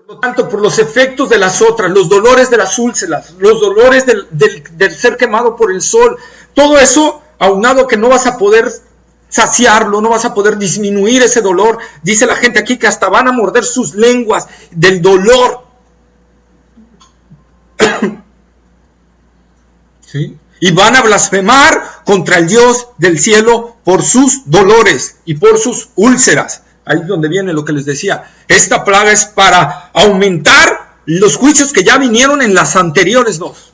Por lo tanto, por los efectos de las otras, los dolores de las úlceras, los dolores del ser quemado por el sol, todo eso, aunado que no vas a poder saciarlo, no vas a poder disminuir ese dolor. Dice la gente aquí que hasta van a morder sus lenguas del dolor. ¿Sí? Y van a blasfemar contra el Dios del cielo por sus dolores y por sus úlceras. Ahí es donde viene lo que les decía. Esta plaga es para aumentar los juicios que ya vinieron en las anteriores dos.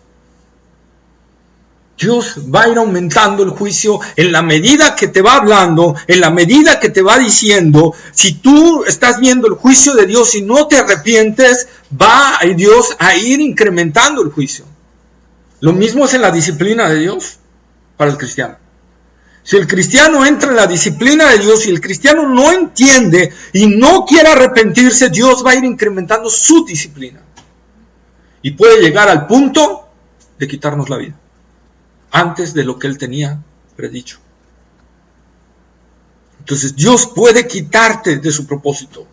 Dios va a ir aumentando el juicio en la medida que te va hablando, en la medida que te va diciendo. Si tú estás viendo el juicio de Dios y no te arrepientes, va Dios a ir incrementando el juicio. Lo mismo es en la disciplina de Dios para el cristiano. Si el cristiano entra en la disciplina de Dios y el cristiano no entiende y no quiere arrepentirse, Dios va a ir incrementando su disciplina. Y puede llegar al punto de quitarnos la vida, antes de lo que Él tenía predicho. Entonces Dios puede quitarte de su propósito.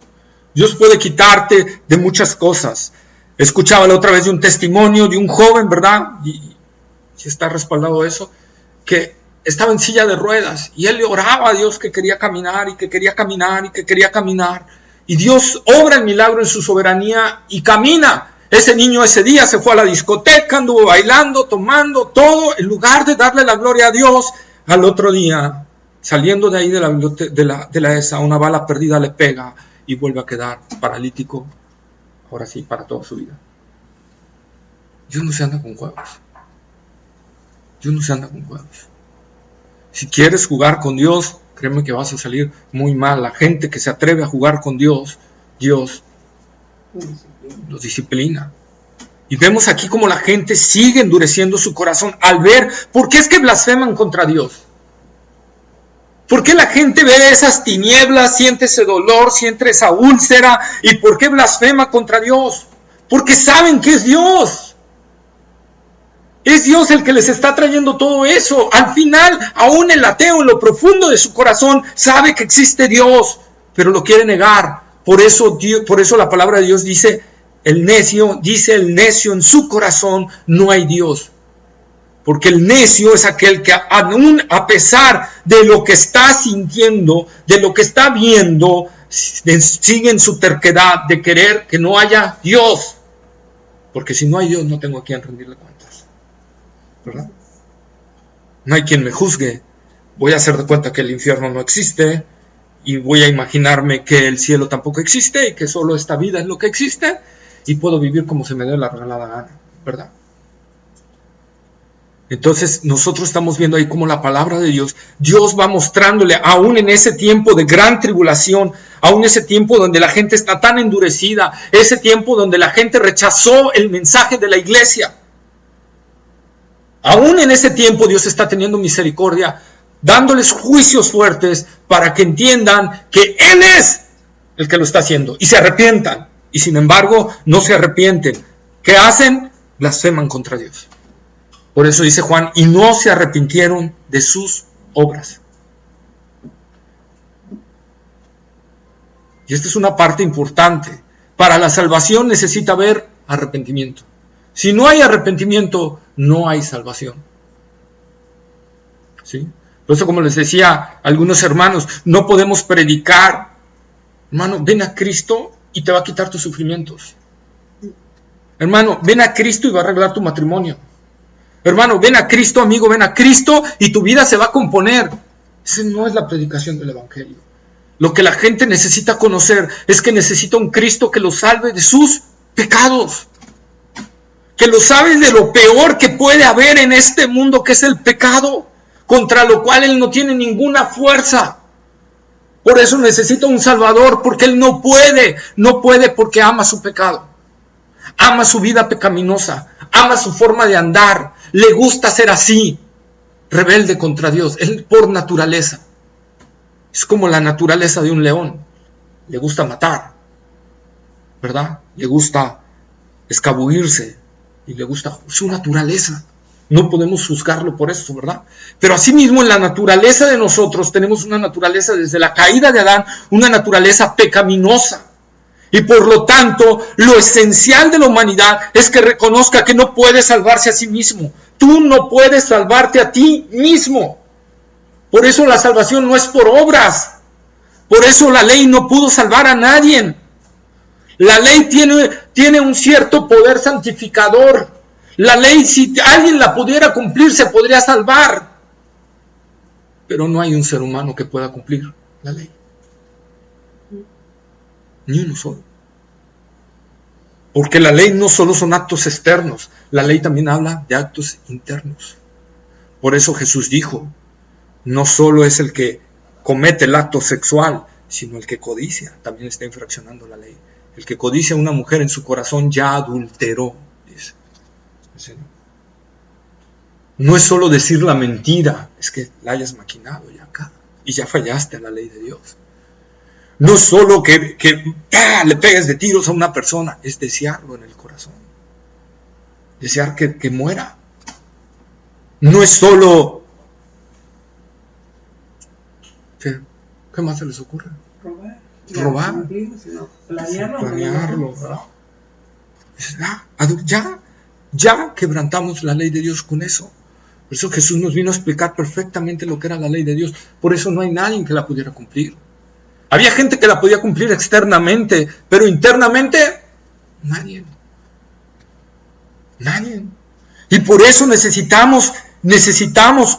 Dios puede quitarte de muchas cosas. Escuchaba la otra vez de un testimonio de un joven, ¿verdad? Y si está respaldado eso, que estaba en silla de ruedas y él le oraba a Dios que quería caminar y que quería caminar y que quería caminar. Y Dios obra el milagro en su soberanía y camina. Ese niño ese día se fue a la discoteca, anduvo bailando, tomando todo, en lugar de darle la gloria a Dios. Al otro día, saliendo de ahí de la ESA, una bala perdida le pega y vuelve a quedar paralítico, ahora sí, para toda su vida. Dios no se anda con juegos. Dios no se anda con juegos. Si quieres jugar con Dios, créeme que vas a salir muy mal. La gente que se atreve a jugar con Dios, Dios los disciplina. Y vemos aquí como la gente sigue endureciendo su corazón al ver, ¿por qué es que blasfeman contra Dios? ¿Por qué la gente ve esas tinieblas, siente ese dolor, siente esa úlcera? ¿Y por qué blasfema contra Dios? Porque saben que es Dios. Es Dios el que les está trayendo todo eso. Al final, aún el ateo en lo profundo de su corazón sabe que existe Dios, pero lo quiere negar. Por eso la palabra de Dios dice el necio en su corazón, no hay Dios. Porque el necio es aquel que aún a pesar de lo que está sintiendo, de lo que está viendo, sigue en su terquedad de querer que no haya Dios. Porque si no hay Dios, no tengo a quién rendirle cuentas, ¿verdad? No hay quien me juzgue. Voy a hacer de cuenta que el infierno no existe y voy a imaginarme que el cielo tampoco existe y que solo esta vida es lo que existe y puedo vivir como se me dé la regalada gana, ¿verdad? Entonces nosotros estamos viendo ahí como la palabra de Dios va mostrándole, aún en ese tiempo de gran tribulación, aún ese tiempo donde la gente está tan endurecida, ese tiempo donde la gente rechazó el mensaje de la iglesia, aún en ese tiempo Dios está teniendo misericordia, dándoles juicios fuertes para que entiendan que Él es el que lo está haciendo y se arrepientan. Y sin embargo no se arrepienten. ¿Qué hacen? Blasfeman contra Dios. Por eso dice Juan, y no se arrepintieron de sus obras. Y esta es una parte importante. Para la salvación necesita haber arrepentimiento. Si no hay arrepentimiento, no hay salvación. ¿Sí? Por eso, como les decía a algunos hermanos, no podemos predicar, hermano, ven a Cristo y te va a quitar tus sufrimientos. Hermano, ven a Cristo y va a arreglar tu matrimonio. Hermano, ven a Cristo, amigo, ven a Cristo y tu vida se va a componer. Esa no es la predicación del Evangelio. Lo que la gente necesita conocer es que necesita un Cristo que lo salve de sus pecados. Que lo salve de lo peor que puede haber en este mundo, que es el pecado, contra lo cual Él no tiene ninguna fuerza. Por eso necesita un Salvador, porque Él no puede porque ama su pecado. Ama su vida pecaminosa, ama su forma de andar, le gusta ser así, rebelde contra Dios, él por naturaleza. Es como la naturaleza de un león, le gusta matar, ¿verdad? Le gusta escabullirse y le gusta su naturaleza. No podemos juzgarlo por eso, ¿verdad? Pero asimismo en la naturaleza de nosotros tenemos una naturaleza desde la caída de Adán, una naturaleza pecaminosa. Y por lo tanto, lo esencial de la humanidad es que reconozca que no puede salvarse a sí mismo. Tú no puedes salvarte a ti mismo. Por eso la salvación no es por obras. Por eso la ley no pudo salvar a nadie. La ley tiene un cierto poder santificador. La ley, si alguien la pudiera cumplir, se podría salvar. Pero no hay un ser humano que pueda cumplir la ley. Ni uno solo. Porque la ley no solo son actos externos, la ley también habla de actos internos. Por eso Jesús dijo, no solo es el que comete el acto sexual, sino el que codicia, también está infraccionando la ley. El que codicia a una mujer en su corazón ya adulteró, dice el Señor. No es solo decir la mentira, es que la hayas maquinado ya acá y ya fallaste a la ley de Dios. No solo que le pegues de tiros a una persona, es desearlo en el corazón. Desear que muera. No es solo... ¿Qué más se les ocurre? Robar. Planearlo. Ya quebrantamos la ley de Dios con eso. Por eso Jesús nos vino a explicar perfectamente lo que era la ley de Dios. Por eso no hay nadie que la pudiera cumplir. Había gente que la podía cumplir externamente, pero internamente, nadie. Y por eso necesitamos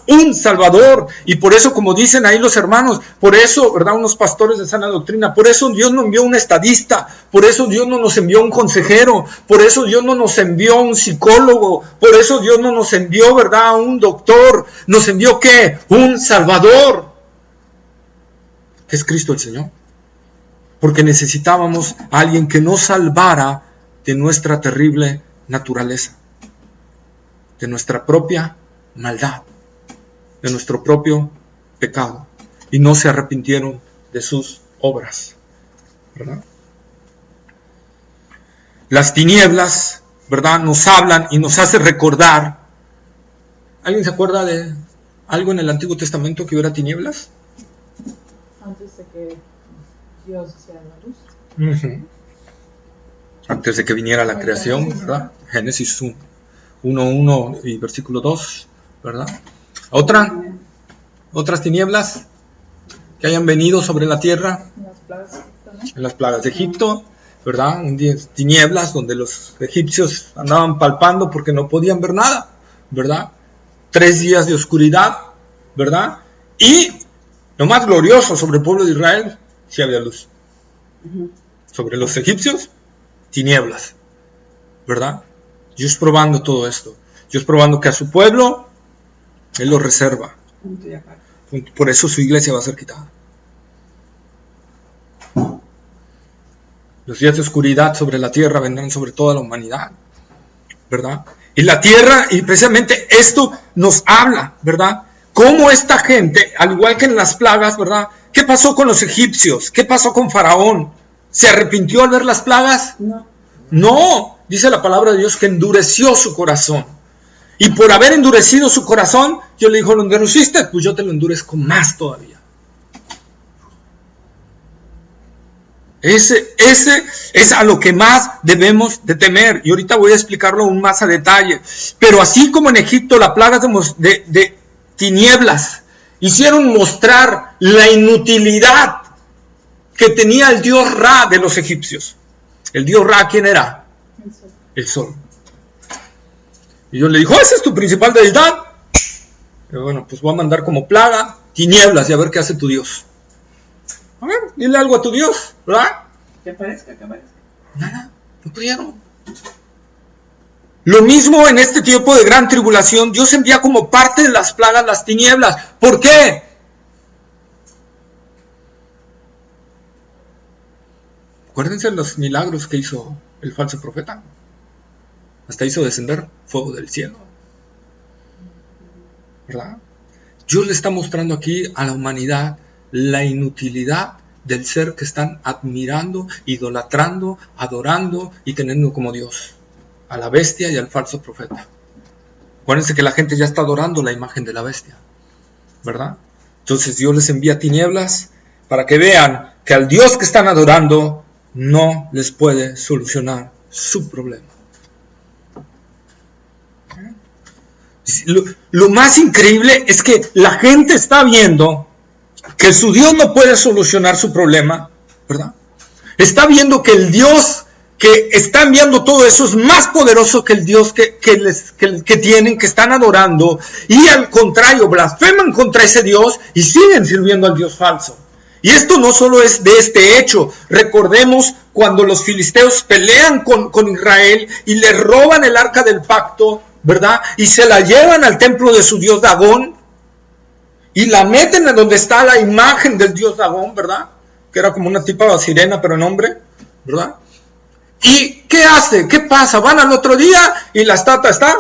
un Salvador. Y por eso, como dicen ahí los hermanos, por eso, ¿verdad? Unos pastores de sana doctrina, por eso Dios no envió un estadista, por eso Dios no nos envió un consejero, por eso Dios no nos envió un psicólogo, por eso Dios no nos envió, ¿verdad? Un doctor. Nos envió, ¿qué? Un Salvador. Que es Cristo el Señor. Porque necesitábamos a alguien que nos salvara de nuestra terrible naturaleza, de nuestra propia maldad, de nuestro propio pecado. Y no se arrepintieron de sus obras, ¿verdad? Las tinieblas, ¿verdad? Nos hablan y nos hace recordar. ¿Alguien se acuerda de algo en el Antiguo Testamento que hubiera tinieblas? Antes de que Dios hiciera la luz. Uh-huh. Antes de que viniera la creación, ¿verdad? Génesis 1:1 y versículo 2, ¿verdad? Otras tinieblas que hayan venido sobre la tierra. En las plagas de Egipto, ¿verdad? Tinieblas donde los egipcios andaban palpando porque no podían ver nada, ¿verdad? 3 días de oscuridad, ¿verdad? Y lo más glorioso sobre el pueblo de Israel, sí había luz. Sobre los egipcios, tinieblas, ¿verdad? Dios probando todo esto. Dios probando que a su pueblo, Él lo reserva. Por eso su iglesia va a ser quitada. Los días de oscuridad sobre la tierra vendrán sobre toda la humanidad, ¿verdad? Y la tierra, y precisamente esto nos habla, ¿verdad? Cómo esta gente, al igual que en las plagas, ¿verdad? ¿Qué pasó con los egipcios? ¿Qué pasó con Faraón? ¿Se arrepintió al ver las plagas? No, dice la palabra de Dios que endureció su corazón. Y por haber endurecido su corazón, Dios le dijo, ¿lo endureciste? Pues yo te lo endurezco más todavía. Ese es a lo que más debemos de temer. Y ahorita voy a explicarlo aún más a detalle. Pero así como en Egipto la plaga de tinieblas hicieron mostrar la inutilidad que tenía el dios Ra de los egipcios. El dios Ra, ¿quién era? El sol. Y Dios le dijo, ¿esa es tu principal deidad? Y bueno, pues voy a mandar como plaga tinieblas y a ver qué hace tu Dios. A ver, dile algo a tu Dios, ¿verdad? Que aparezca. Nada, no pudieron. Lo mismo en este tiempo de gran tribulación, Dios envía como parte de las plagas las tinieblas. ¿Por qué? Acuérdense de los milagros que hizo el falso profeta. Hasta hizo descender fuego del cielo, ¿verdad? Dios le está mostrando aquí a la humanidad la inutilidad del ser que están admirando, idolatrando, adorando y teniendo como Dios, a la bestia y al falso profeta. Acuérdense que la gente ya está adorando la imagen de la bestia, ¿verdad? Entonces Dios les envía tinieblas para que vean que al Dios que están adorando no les puede solucionar su problema. Lo más increíble es que la gente está viendo que su Dios no puede solucionar su problema, ¿verdad? Está viendo que el Dios que está enviando todo eso es más poderoso que el Dios que tienen, que están adorando, y al contrario, blasfeman contra ese Dios y siguen sirviendo al Dios falso. Y esto no solo es de este hecho. Recordemos cuando los filisteos pelean con Israel y le roban el arca del pacto, ¿verdad? Y se la llevan al templo de su dios Dagón y la meten en donde está la imagen del dios Dagón, ¿verdad? Que era como una tipa sirena pero en hombre, ¿verdad? ¿Y qué hace? ¿Qué pasa? Van al otro día y la estatua está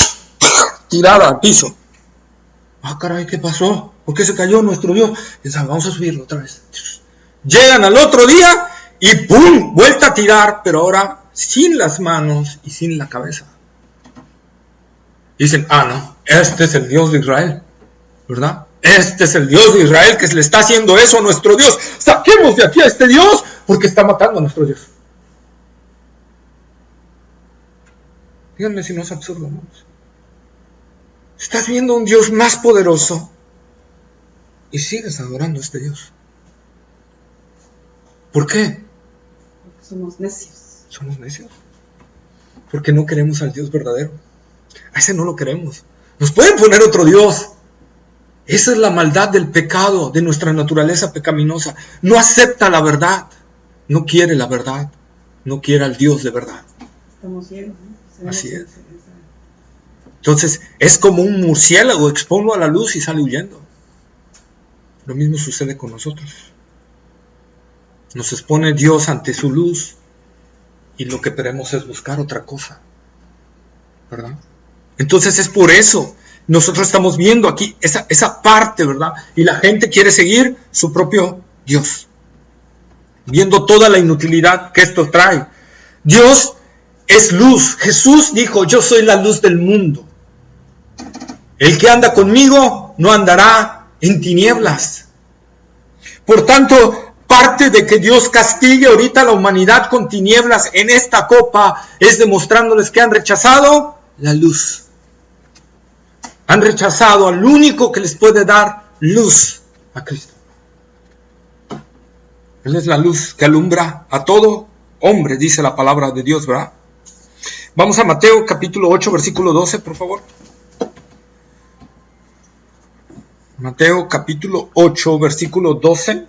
tirada al piso. Ah, caray, ¿qué pasó? ¿Por qué se cayó nuestro Dios? Piensan, vamos a subirlo otra vez. Llegan al otro día y ¡pum! Vuelta a tirar, pero ahora sin las manos y sin la cabeza. Dicen, no, este es el Dios de Israel, ¿verdad? Este es el Dios de Israel que le está haciendo eso a nuestro Dios. Saquemos de aquí a este Dios porque está matando a nuestro Dios. Díganme si no es absurdo, hermanos. Estás viendo un Dios más poderoso y sigues adorando a este Dios. ¿Por qué? Porque somos necios. Somos necios. Porque no queremos al Dios verdadero. A ese no lo queremos. Nos pueden poner otro Dios. Esa es la maldad del pecado, de nuestra naturaleza pecaminosa. No acepta la verdad. No quiere la verdad. No quiere al Dios de verdad. Estamos ciegos, ¿no? Así es. Entonces, es como un murciélago, exponlo a la luz y sale huyendo. Lo mismo sucede con nosotros. Nos expone Dios ante su luz y lo que queremos es buscar otra cosa, ¿verdad? Entonces es por eso, nosotros estamos viendo aquí esa parte, ¿verdad? Y la gente quiere seguir su propio Dios, viendo toda la inutilidad que esto trae. Dios es luz. Jesús dijo, yo soy la luz del mundo. El que anda conmigo no andará en tinieblas. Por tanto, parte de que Dios castigue ahorita a la humanidad con tinieblas en esta copa es demostrándoles que han rechazado la luz. Han rechazado al único que les puede dar luz, a Cristo. Él es la luz que alumbra a todo hombre, dice la palabra de Dios, ¿verdad? Vamos a Mateo capítulo 8, versículo 12, por favor. Mateo capítulo 8, versículo 12.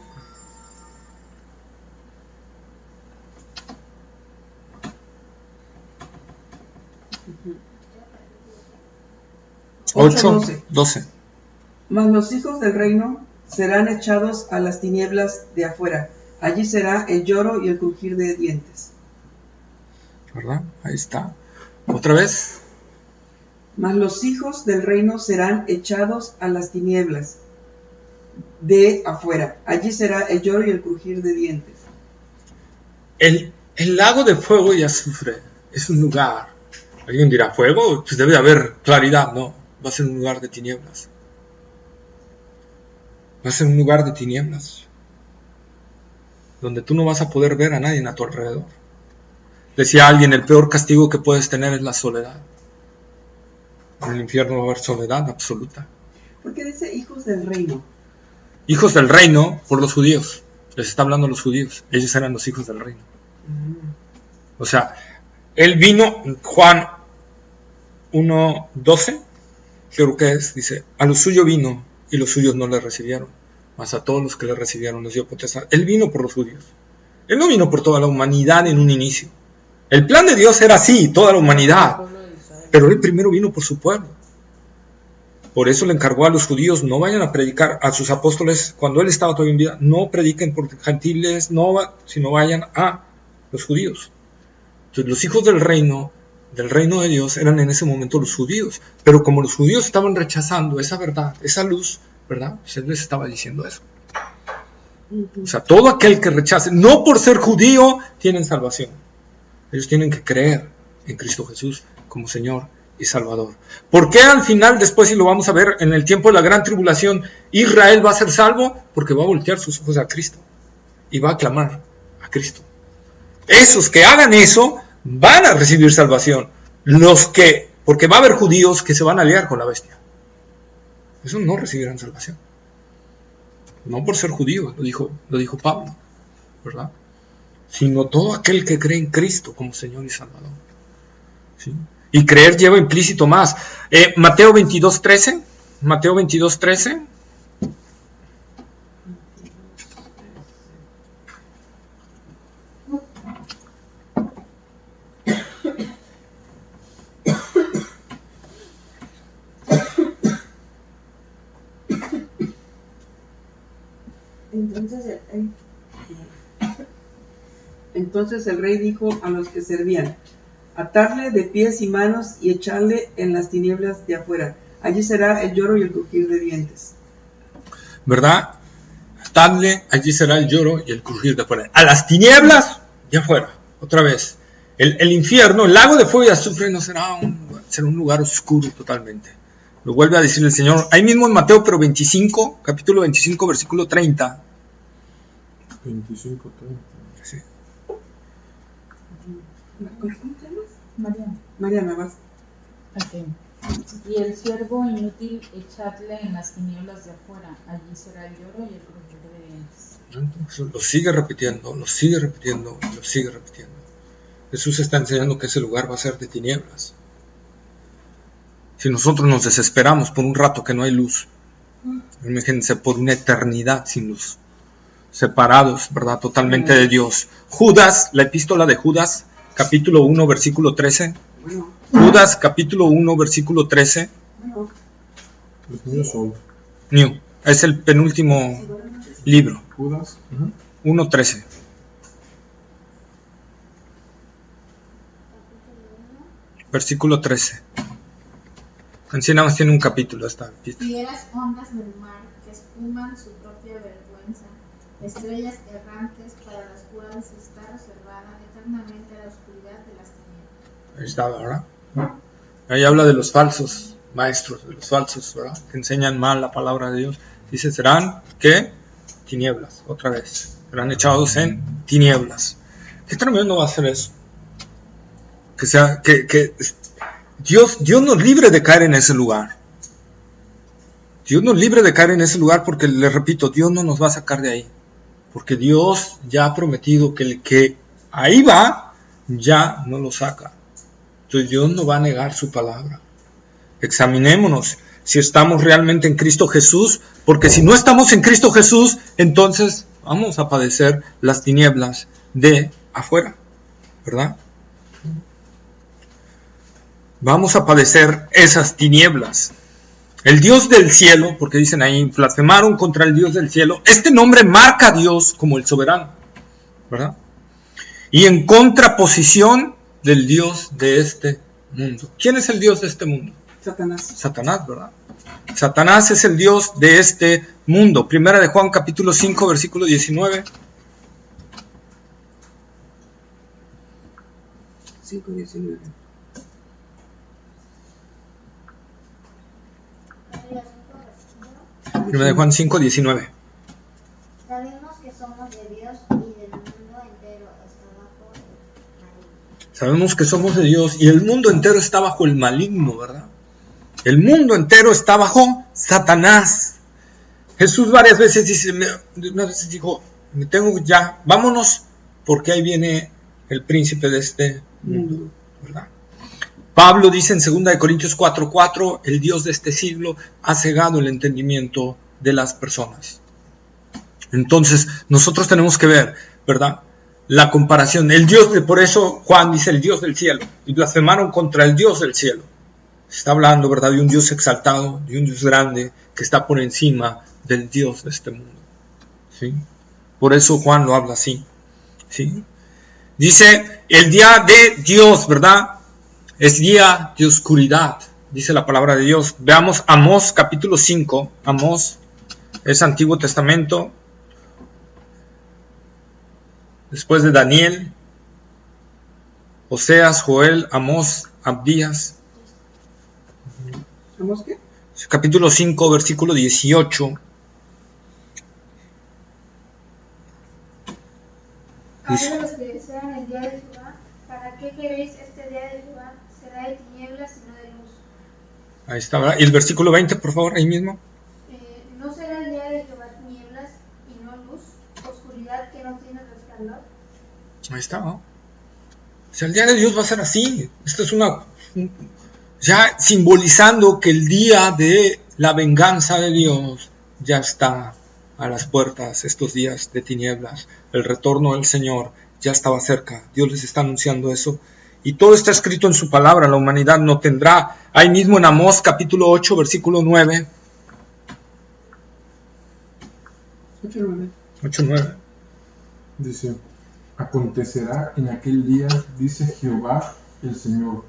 Ocho, 12. Mas los hijos del reino serán echados a las tinieblas de afuera. Allí será el lloro y el crujir de dientes. ¿Verdad? Ahí está. Otra vez. Mas los hijos del reino serán echados a las tinieblas de afuera. Allí será el lloro y el crujir de dientes. El lago de fuego y azufre es un lugar. Alguien dirá, ¿fuego? Pues debe de haber claridad. No, va a ser un lugar de tinieblas. Va a ser un lugar de tinieblas. Donde tú no vas a poder ver a nadie a tu alrededor. Decía alguien, el peor castigo que puedes tener es la soledad. En el infierno va a haber soledad absoluta. ¿Por qué dice hijos del reino? Hijos del reino por los judíos. Les está hablando a los judíos. Ellos eran los hijos del reino. O sea, él vino, Juan 1:12, creo que es, dice, a los suyos vino y los suyos no le recibieron. Mas a todos los que le recibieron les dio potestad. Él vino por los judíos. Él no vino por toda la humanidad en un inicio. El plan de Dios era así, toda la humanidad. Pero Él primero vino por su pueblo. Por eso le encargó a los judíos, no vayan a predicar a sus apóstoles, cuando Él estaba todavía en vida, no prediquen por gentiles, sino vayan a los judíos. Entonces los hijos del reino de Dios, eran en ese momento los judíos. Pero como los judíos estaban rechazando esa verdad, esa luz, ¿verdad? Pues Él les estaba diciendo eso. O sea, todo aquel que rechace, no por ser judío, tienen salvación. Ellos tienen que creer en Cristo Jesús como Señor y Salvador. ¿Por qué al final, después, y lo vamos a ver en el tiempo de la gran tribulación, Israel va a ser salvo? Porque va a voltear sus ojos a Cristo y va a clamar a Cristo. Esos que hagan eso van a recibir salvación. Porque va a haber judíos que se van a aliar con la bestia. Esos no recibirán salvación. No por ser judíos, lo dijo Pablo, ¿verdad? Sino todo aquel que cree en Cristo como Señor y Salvador. ¿Sí? Y creer lleva implícito más. Mateo 22:13. Mateo 22:13. Entonces el rey dijo a los que servían: atarle de pies y manos y echarle en las tinieblas de afuera. Allí será el lloro y el crujir de dientes. ¿Verdad? Atadle, allí será el lloro y el crujir de afuera. A las tinieblas de afuera. Otra vez. El infierno, el lago de fuego y azufre no será un lugar oscuro totalmente. Lo vuelve a decir el Señor. Ahí mismo en Mateo, pero 25, capítulo 25, versículo 30. 25, 30. Sí. Mariana, vas. Okay. Y el siervo inútil echadle en las tinieblas de afuera, allí será el lloro y el crujir de dientes. Lo sigue repitiendo, lo sigue repitiendo, lo sigue repitiendo. Jesús está enseñando que ese lugar va a ser de tinieblas. Si nosotros nos desesperamos por un rato que no hay luz, imagínense por una eternidad sin luz, separados, ¿verdad? Totalmente de Dios. Judas, la epístola de Judas, capítulo 1, versículo 13. Judas, capítulo 1, versículo 13. New. Es el penúltimo libro. Judas 1:13. Versículo 13. Así nada más tiene un capítulo esta epístola. Fieras ondas del mar que espuman su propia vergüenza, estrellas errantes para las cuales está reservada eternamente la oscuridad de las tinieblas. Ahí está, ¿verdad? Ahí habla de los falsos maestros, de los falsos, ¿verdad? Que enseñan mal la palabra de Dios. Dice, serán, ¿qué? Tinieblas, otra vez. Serán echados en tinieblas. Qué tremendo va a ser eso. Que sea, que Dios nos libre de caer en ese lugar. Dios nos libre de caer en ese lugar porque, les repito, Dios no nos va a sacar de ahí. Porque Dios ya ha prometido que el que ahí va, ya no lo saca. Entonces Dios no va a negar su palabra. Examinémonos si estamos realmente en Cristo Jesús, porque si no estamos en Cristo Jesús, entonces vamos a padecer las tinieblas de afuera, ¿verdad? Vamos a padecer esas tinieblas. El Dios del cielo, porque dicen ahí, blasfemaron contra el Dios del cielo. Este nombre marca a Dios como el soberano, ¿verdad? Y en contraposición del Dios de este mundo. ¿Quién es el Dios de este mundo? Satanás. Satanás, ¿verdad? Satanás es el Dios de este mundo. Primera de Juan, capítulo 5, versículo 19. 5:19. Primera de Juan 5, 19. Sabemos que somos de Dios y del mundo entero está bajo el maligno. Sabemos que somos de Dios y el mundo entero está bajo el maligno, ¿verdad? El mundo entero está bajo Satanás. Jesús varias veces dijo, me tengo ya, vámonos, porque ahí viene el príncipe de este mundo, ¿verdad? Pablo dice en 2 Corintios 4:4, el Dios de este siglo ha cegado el entendimiento de las personas. Entonces, nosotros tenemos que ver, ¿verdad? La comparación. Por eso Juan dice el Dios del cielo. Y blasfemaron contra el Dios del cielo. Está hablando, ¿verdad? De un Dios exaltado, de un Dios grande, que está por encima del Dios de este mundo. ¿Sí? Por eso Juan lo habla así. ¿Sí? Dice, el día de Dios, ¿verdad? Es día de oscuridad, dice la palabra de Dios. Veamos Amós capítulo 5. Amós es Antiguo Testamento. Después de Daniel, Oseas, Joel, Amós, Abdías. ¿Amós qué? Capítulo 5, versículo 18. Hay de los que desean el día también que veis este día de Jehová será de tinieblas y no de luz. Ahí está, ¿verdad? Y el versículo 20, por favor, ahí mismo. No será el día de Jehová tinieblas y no luz, oscuridad que no tiene resplandor. Ahí está, ¿no? O sea, el día de Dios va a ser así. Esto es ya simbolizando que el día de la venganza de Dios ya está a las puertas, estos días de tinieblas. El retorno del Señor ya estaba cerca. Dios les está anunciando eso. Y todo está escrito en su palabra. La humanidad no tendrá. Ahí mismo en Amós capítulo 8, versículo 9. 8:9. Dice: acontecerá en aquel día, dice Jehová el Señor,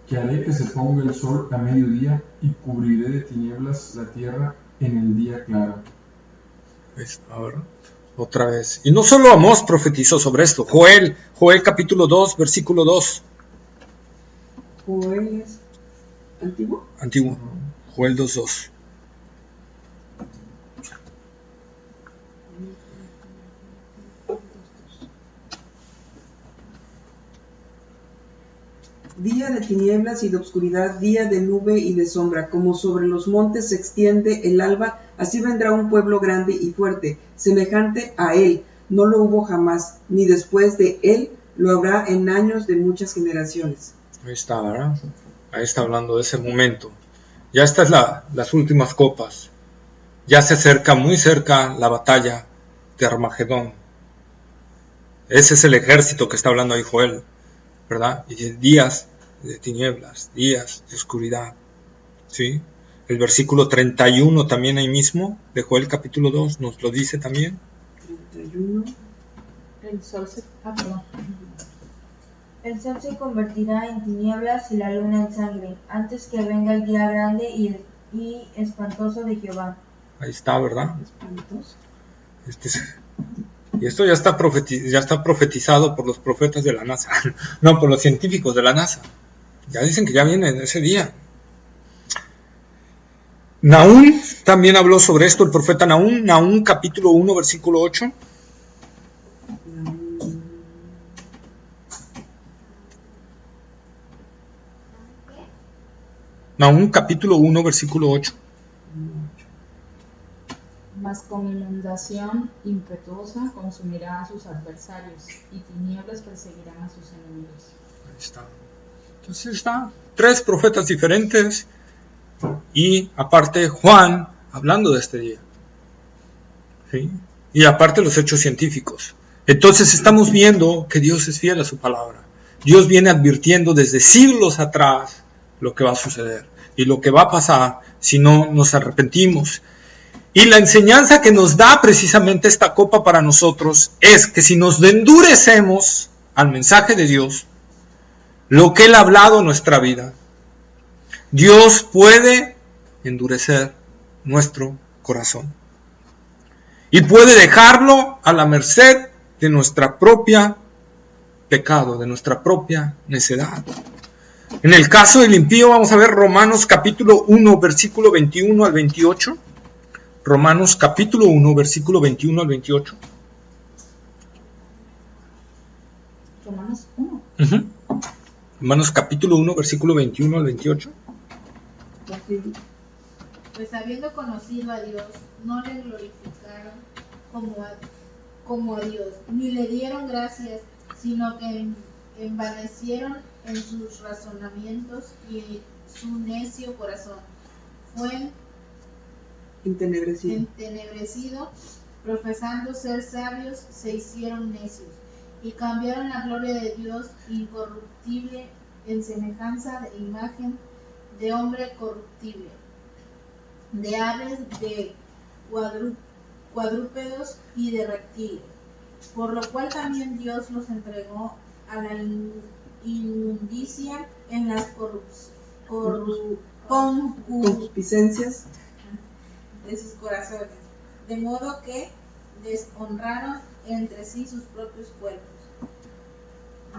que haré que se ponga el sol a mediodía y cubriré de tinieblas la tierra en el día claro. Ahora, otra vez. Y no solo Amós profetizó sobre esto. Joel capítulo 2, versículo 2. ¿Joel es antiguo? Antiguo. Joel 2:2. Día de tinieblas y de oscuridad, día de nube y de sombra, como sobre los montes se extiende el alba, así vendrá un pueblo grande y fuerte, semejante a él, no lo hubo jamás, ni después de él lo habrá en años de muchas generaciones. Ahí está, ¿verdad? Ahí está hablando de ese momento. Ya estas las últimas copas. Ya se acerca, muy cerca, la batalla de Armagedón. Ese es el ejército que está hablando ahí Joel, ¿verdad? Y días de tinieblas, días de oscuridad, ¿sí? El versículo 31 también ahí mismo, de Joel capítulo 2, nos lo dice también. 31. El sol se... El sol se convertirá en tinieblas y la luna en sangre, antes que venga el día grande y espantoso de Jehová. Ahí está, ¿verdad? Espantoso. Y esto ya está profetizado por los profetas de la NASA, no, por los científicos de la NASA. Ya dicen que ya viene ese día. Nahum también habló sobre esto, el profeta Nahum capítulo 1, versículo 8. Nahum capítulo 1, versículo 8. Mas con inundación impetuosa consumirá a sus adversarios, y tinieblas perseguirán a sus enemigos. Ahí está. Entonces está 3 profetas diferentes y aparte Juan hablando de este día. ¿Sí? Y aparte los hechos científicos. Entonces estamos viendo que Dios es fiel a su palabra. Dios viene advirtiendo desde siglos atrás lo que va a suceder y lo que va a pasar si no nos arrepentimos. Y la enseñanza que nos da precisamente esta copa para nosotros es que si nos endurecemos al mensaje de Dios, lo que Él ha hablado en nuestra vida, Dios puede endurecer nuestro corazón y puede dejarlo a la merced de nuestra propia pecado, de nuestra propia necedad. En el caso del impío vamos a ver Romanos capítulo 1 versículo 21 al 28. Romanos capítulo 1 versículo 21 al 28. Romanos 1. Romanos capítulo 1 versículo 21 al 28. Pues habiendo conocido a Dios, no le glorificaron como a Dios, ni le dieron gracias, sino que envanecieron en sus razonamientos y su necio corazón fue entenebrecido, profesando ser sabios, se hicieron necios, y cambiaron la gloria de Dios incorruptible en semejanza de imagen de hombre corruptible, de aves, de cuadrúpedos y de reptiles, por lo cual también Dios los entregó a la inmundicia en las concupiscencias de sus corazones, de modo que deshonraron entre sí sus propios cuerpos,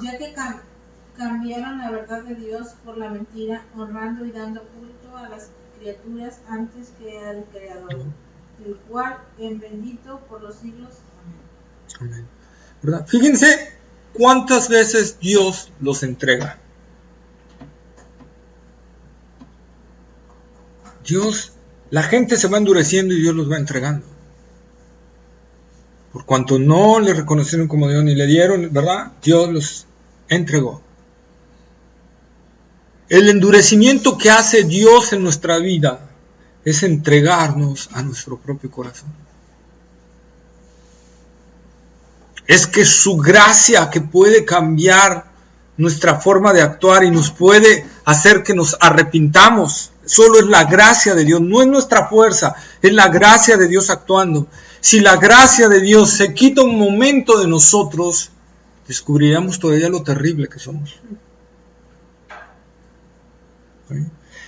ya que cambiaron la verdad de Dios por la mentira, honrando y dando culto a las criaturas antes que al Creador, el cual es bendito por los siglos. Amén. ¿Verdad? Fíjense ¿cuántas veces Dios los entrega? La gente se va endureciendo y Dios los va entregando. Por cuanto no le reconocieron como Dios ni le dieron, ¿verdad? Dios los entregó. El endurecimiento que hace Dios en nuestra vida es entregarnos a nuestro propio corazón. Es que su gracia que puede cambiar nuestra forma de actuar y nos puede hacer que nos arrepintamos. Solo es la gracia de Dios, no es nuestra fuerza, es la gracia de Dios actuando. Si la gracia de Dios se quita un momento de nosotros, descubriríamos todavía lo terrible que somos. ¿Sí?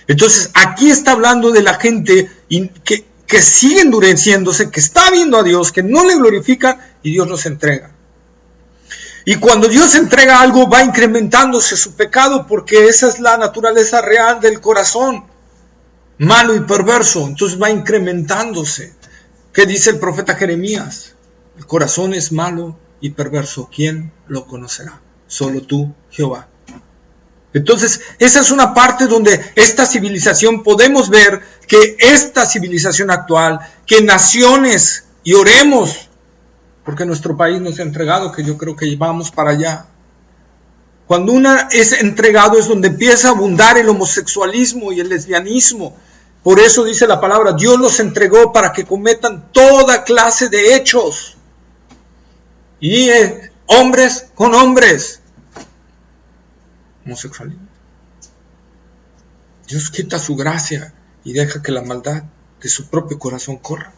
Entonces, aquí está hablando de la gente que sigue endureciéndose, que está viendo a Dios, que no le glorifica y Dios los entrega. Y cuando Dios entrega algo, va incrementándose su pecado, porque esa es la naturaleza real del corazón, malo y perverso. Entonces va incrementándose. ¿Qué dice el profeta Jeremías? El corazón es malo y perverso. ¿Quién lo conocerá? Solo tú, Jehová. Entonces, esa es una parte donde esta civilización, podemos ver que esta civilización actual, que naciones, y oremos, porque nuestro país nos ha entregado, que yo creo que vamos para allá. Cuando una es entregado es donde empieza a abundar el homosexualismo y el lesbianismo. Por eso dice la palabra, Dios los entregó para que cometan toda clase de hechos. Y hombres con hombres. Homosexualismo. Dios quita su gracia y deja que la maldad de su propio corazón corra.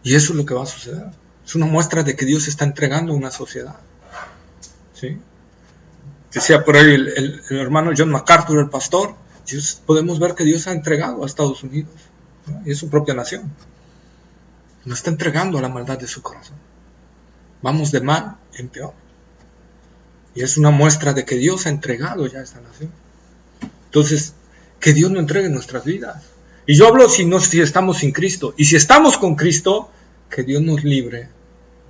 Y eso es lo que va a suceder. Es una muestra de que Dios está entregando a una sociedad. ¿Sí? Decía por ahí el hermano John MacArthur, el pastor, podemos ver que Dios ha entregado a Estados Unidos, ¿no? Y es su propia nación. Nos está entregando a la maldad de su corazón. Vamos de mal en peor. Y es una muestra de que Dios ha entregado ya a esta nación. Entonces, que Dios nos entregue nuestras vidas. Y yo hablo si estamos sin Cristo. Y si estamos con Cristo, que Dios nos libre,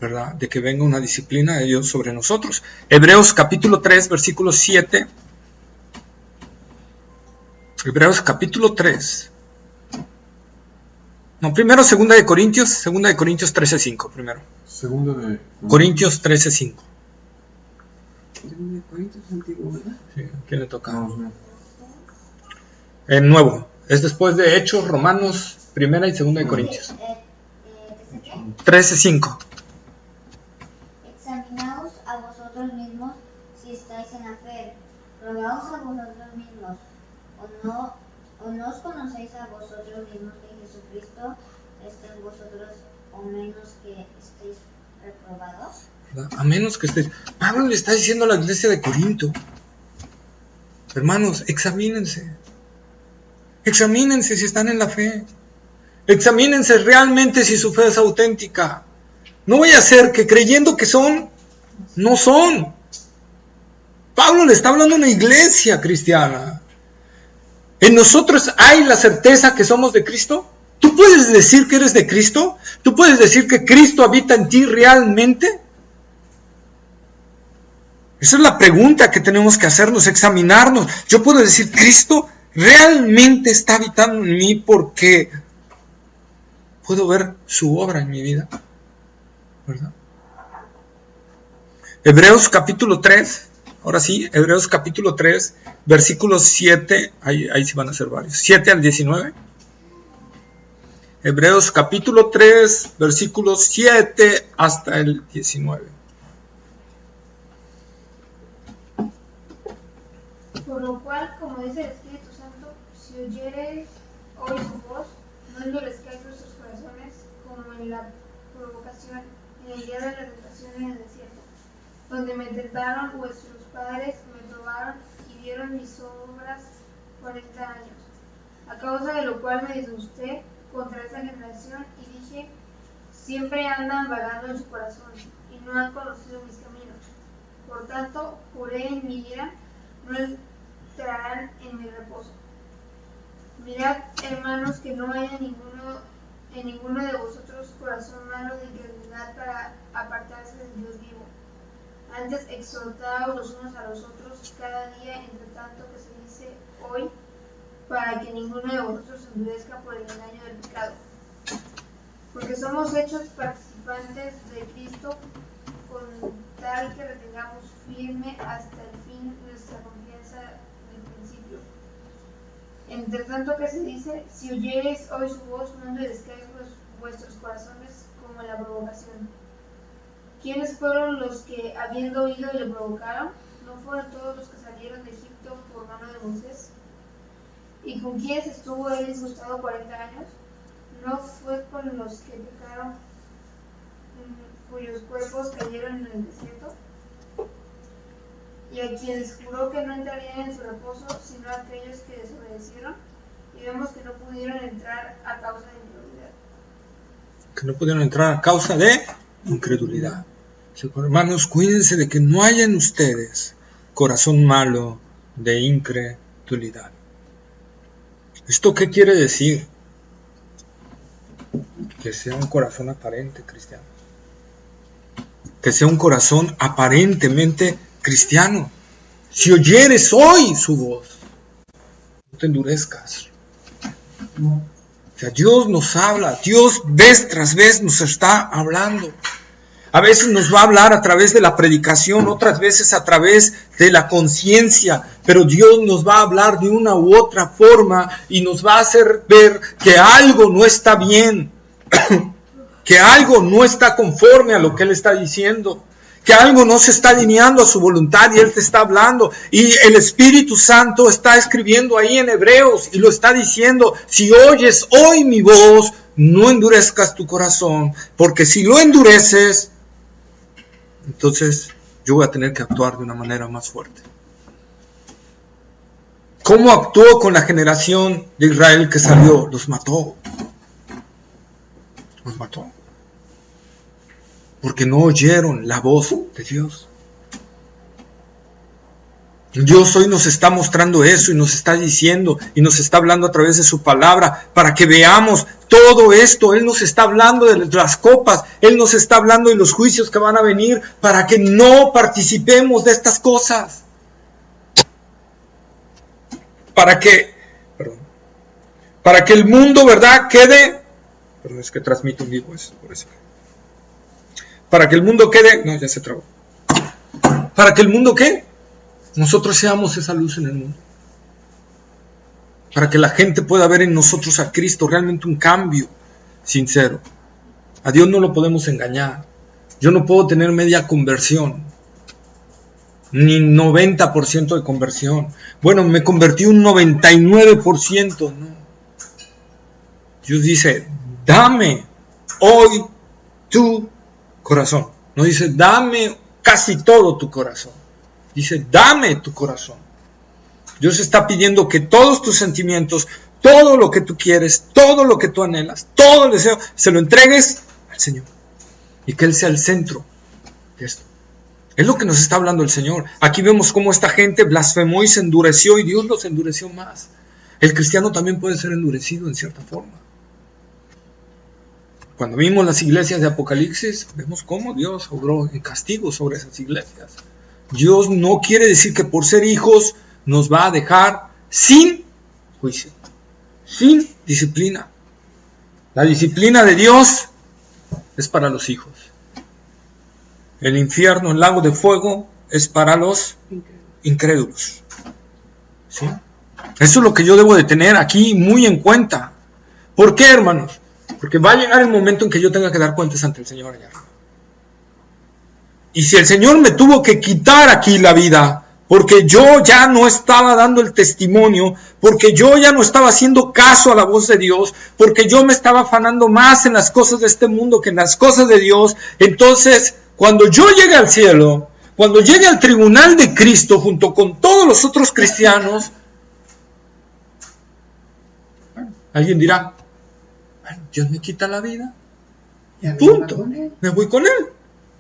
¿verdad?, de que venga una disciplina de Dios sobre nosotros. Hebreos capítulo 3, versículo 7. Hebreos capítulo 3. No, primero segunda de Corintios 13:5 primero. Segunda de Corintios 13:5. Segunda de Corintios, antiguo, ¿verdad? Sí, ¿quién le toca? no. El nuevo. Es después de Hechos, Romanos, primera y segunda de Corintios. 13:5. Examinaos a vosotros mismos si estáis en la fe. Probaos a vosotros mismos. ¿O no os conocéis a vosotros mismos que Jesucristo está en vosotros, o menos que estéis reprobados? ¿Verdad? A menos que estéis... Pablo le está diciendo a la iglesia de Corinto, hermanos, examínense. Examínense si están en la fe. Examínense realmente si su fe es auténtica. No vaya a ser que creyendo que son, no son. Pablo le está hablando a una iglesia cristiana. ¿En nosotros hay la certeza que somos de Cristo? ¿Tú puedes decir que eres de Cristo? ¿Tú puedes decir que Cristo habita en ti realmente? Esa es la pregunta que tenemos que hacernos, examinarnos. Yo puedo decir, Cristo realmente está habitando en mí porque puedo ver su obra en mi vida, ¿verdad? Hebreos capítulo 3, ahora sí, Hebreos capítulo 3, versículos 7, ahí sí van a ser varios, 7 al 19. Hebreos capítulo 3, versículos 7 hasta el 19. Por lo cual, como dice el Espíritu Santo, si oyereis hoy su voz, no endurezcáis vuestros corazones como en la provocación, en el día de la tentación en el desierto, donde me tentaron vuestros padres, me probaron y vieron mis obras 40 años. A causa de lo cual me disgusté contra esa generación y dije, siempre andan vagando en su corazón y no han conocido mis caminos. Por tanto, juré en mi ira, no entrarán en mi reposo. Mirad, hermanos, que no haya en ninguno de vosotros corazón malo de incredulidad para apartarse del Dios vivo. Antes exhortaos los unos a los otros cada día, entre tanto que se dice hoy, para que ninguno de vosotros se endurezca por el engaño del pecado. Porque somos hechos participantes de Cristo, con tal que retengamos firme hasta el fin nuestra confianza del principio. Entre tanto que se dice, si oyereis hoy su voz, no endurezcáis vuestros corazones como en la provocación. ¿Quiénes fueron los que, habiendo oído, le provocaron? ¿No fueron todos los que salieron de Egipto por mano de Moisés? ¿Y con quiénes estuvo él disgustado 40 años? ¿No fue con los que pecaron, cuyos cuerpos cayeron en el desierto? Y a quienes juró que no entrarían en su reposo, sino a aquellos que desobedecieron, y vemos que no pudieron entrar a causa de incredulidad. Que no pudieron entrar a causa de incredulidad. Hermanos, cuídense de que no haya en ustedes corazón malo de incredulidad. ¿Esto qué quiere decir? Que sea un corazón aparente cristiano. Que sea un corazón aparentemente cristiano. Si oyeres hoy su voz, no te endurezcas. O sea, Dios nos habla, Dios vez tras vez nos está hablando. A veces nos va a hablar a través de la predicación, otras veces a través de la conciencia, pero Dios nos va a hablar de una u otra forma y nos va a hacer ver que algo no está bien, que algo no está conforme a lo que Él está diciendo, que algo no se está alineando a su voluntad y Él te está hablando. Y el Espíritu Santo está escribiendo ahí en Hebreos y lo está diciendo: si oyes hoy mi voz, no endurezcas tu corazón, porque si lo endureces, entonces yo voy a tener que actuar de una manera más fuerte. ¿Cómo actuó con la generación de Israel que salió? Los mató. Los mató. Porque no oyeron la voz de Dios. Dios hoy nos está mostrando eso y nos está diciendo y nos está hablando a través de su palabra para que veamos todo esto. Él nos está hablando de las copas, Él nos está hablando de los juicios que van a venir para que no participemos de estas cosas. Para que el mundo, ¿verdad?, quede... Perdón, es que transmito en vivo eso, por eso. Para que el mundo quede... No, ya se trabó. Para que el mundo quede... Nosotros seamos esa luz en el mundo. Para que la gente pueda ver en nosotros a Cristo realmente un cambio sincero. A Dios no lo podemos engañar. Yo no puedo tener media conversión, ni 90% de conversión. Bueno, me convertí un 99%. No. Dios dice: dame hoy tu corazón. No dice: dame casi todo tu corazón. Dice: dame tu corazón. Dios está pidiendo que todos tus sentimientos, todo lo que tú quieres, todo lo que tú anhelas, todo el deseo, se lo entregues al Señor. Y que Él sea el centro de esto. Es lo que nos está hablando el Señor. Aquí vemos cómo esta gente blasfemó y se endureció, y Dios los endureció más. El cristiano también puede ser endurecido en cierta forma. Cuando vimos las iglesias de Apocalipsis, vemos cómo Dios obró en castigo sobre esas iglesias. Dios no quiere decir que por ser hijos nos va a dejar sin juicio, sin disciplina. La disciplina de Dios es para los hijos. El infierno, el lago de fuego, es para los incrédulos. ¿Sí? Eso es lo que yo debo de tener aquí muy en cuenta. ¿Por qué, hermanos? Porque va a llegar el momento en que yo tenga que dar cuentas ante el Señor allá arriba. Y si el Señor me tuvo que quitar aquí la vida, porque yo ya no estaba dando el testimonio, porque yo ya no estaba haciendo caso a la voz de Dios, porque yo me estaba afanando más en las cosas de este mundo que en las cosas de Dios, entonces cuando yo llegue al cielo, cuando llegue al tribunal de Cristo junto con todos los otros cristianos, alguien dirá: bueno, Dios me quita la vida, punto, me voy con Él.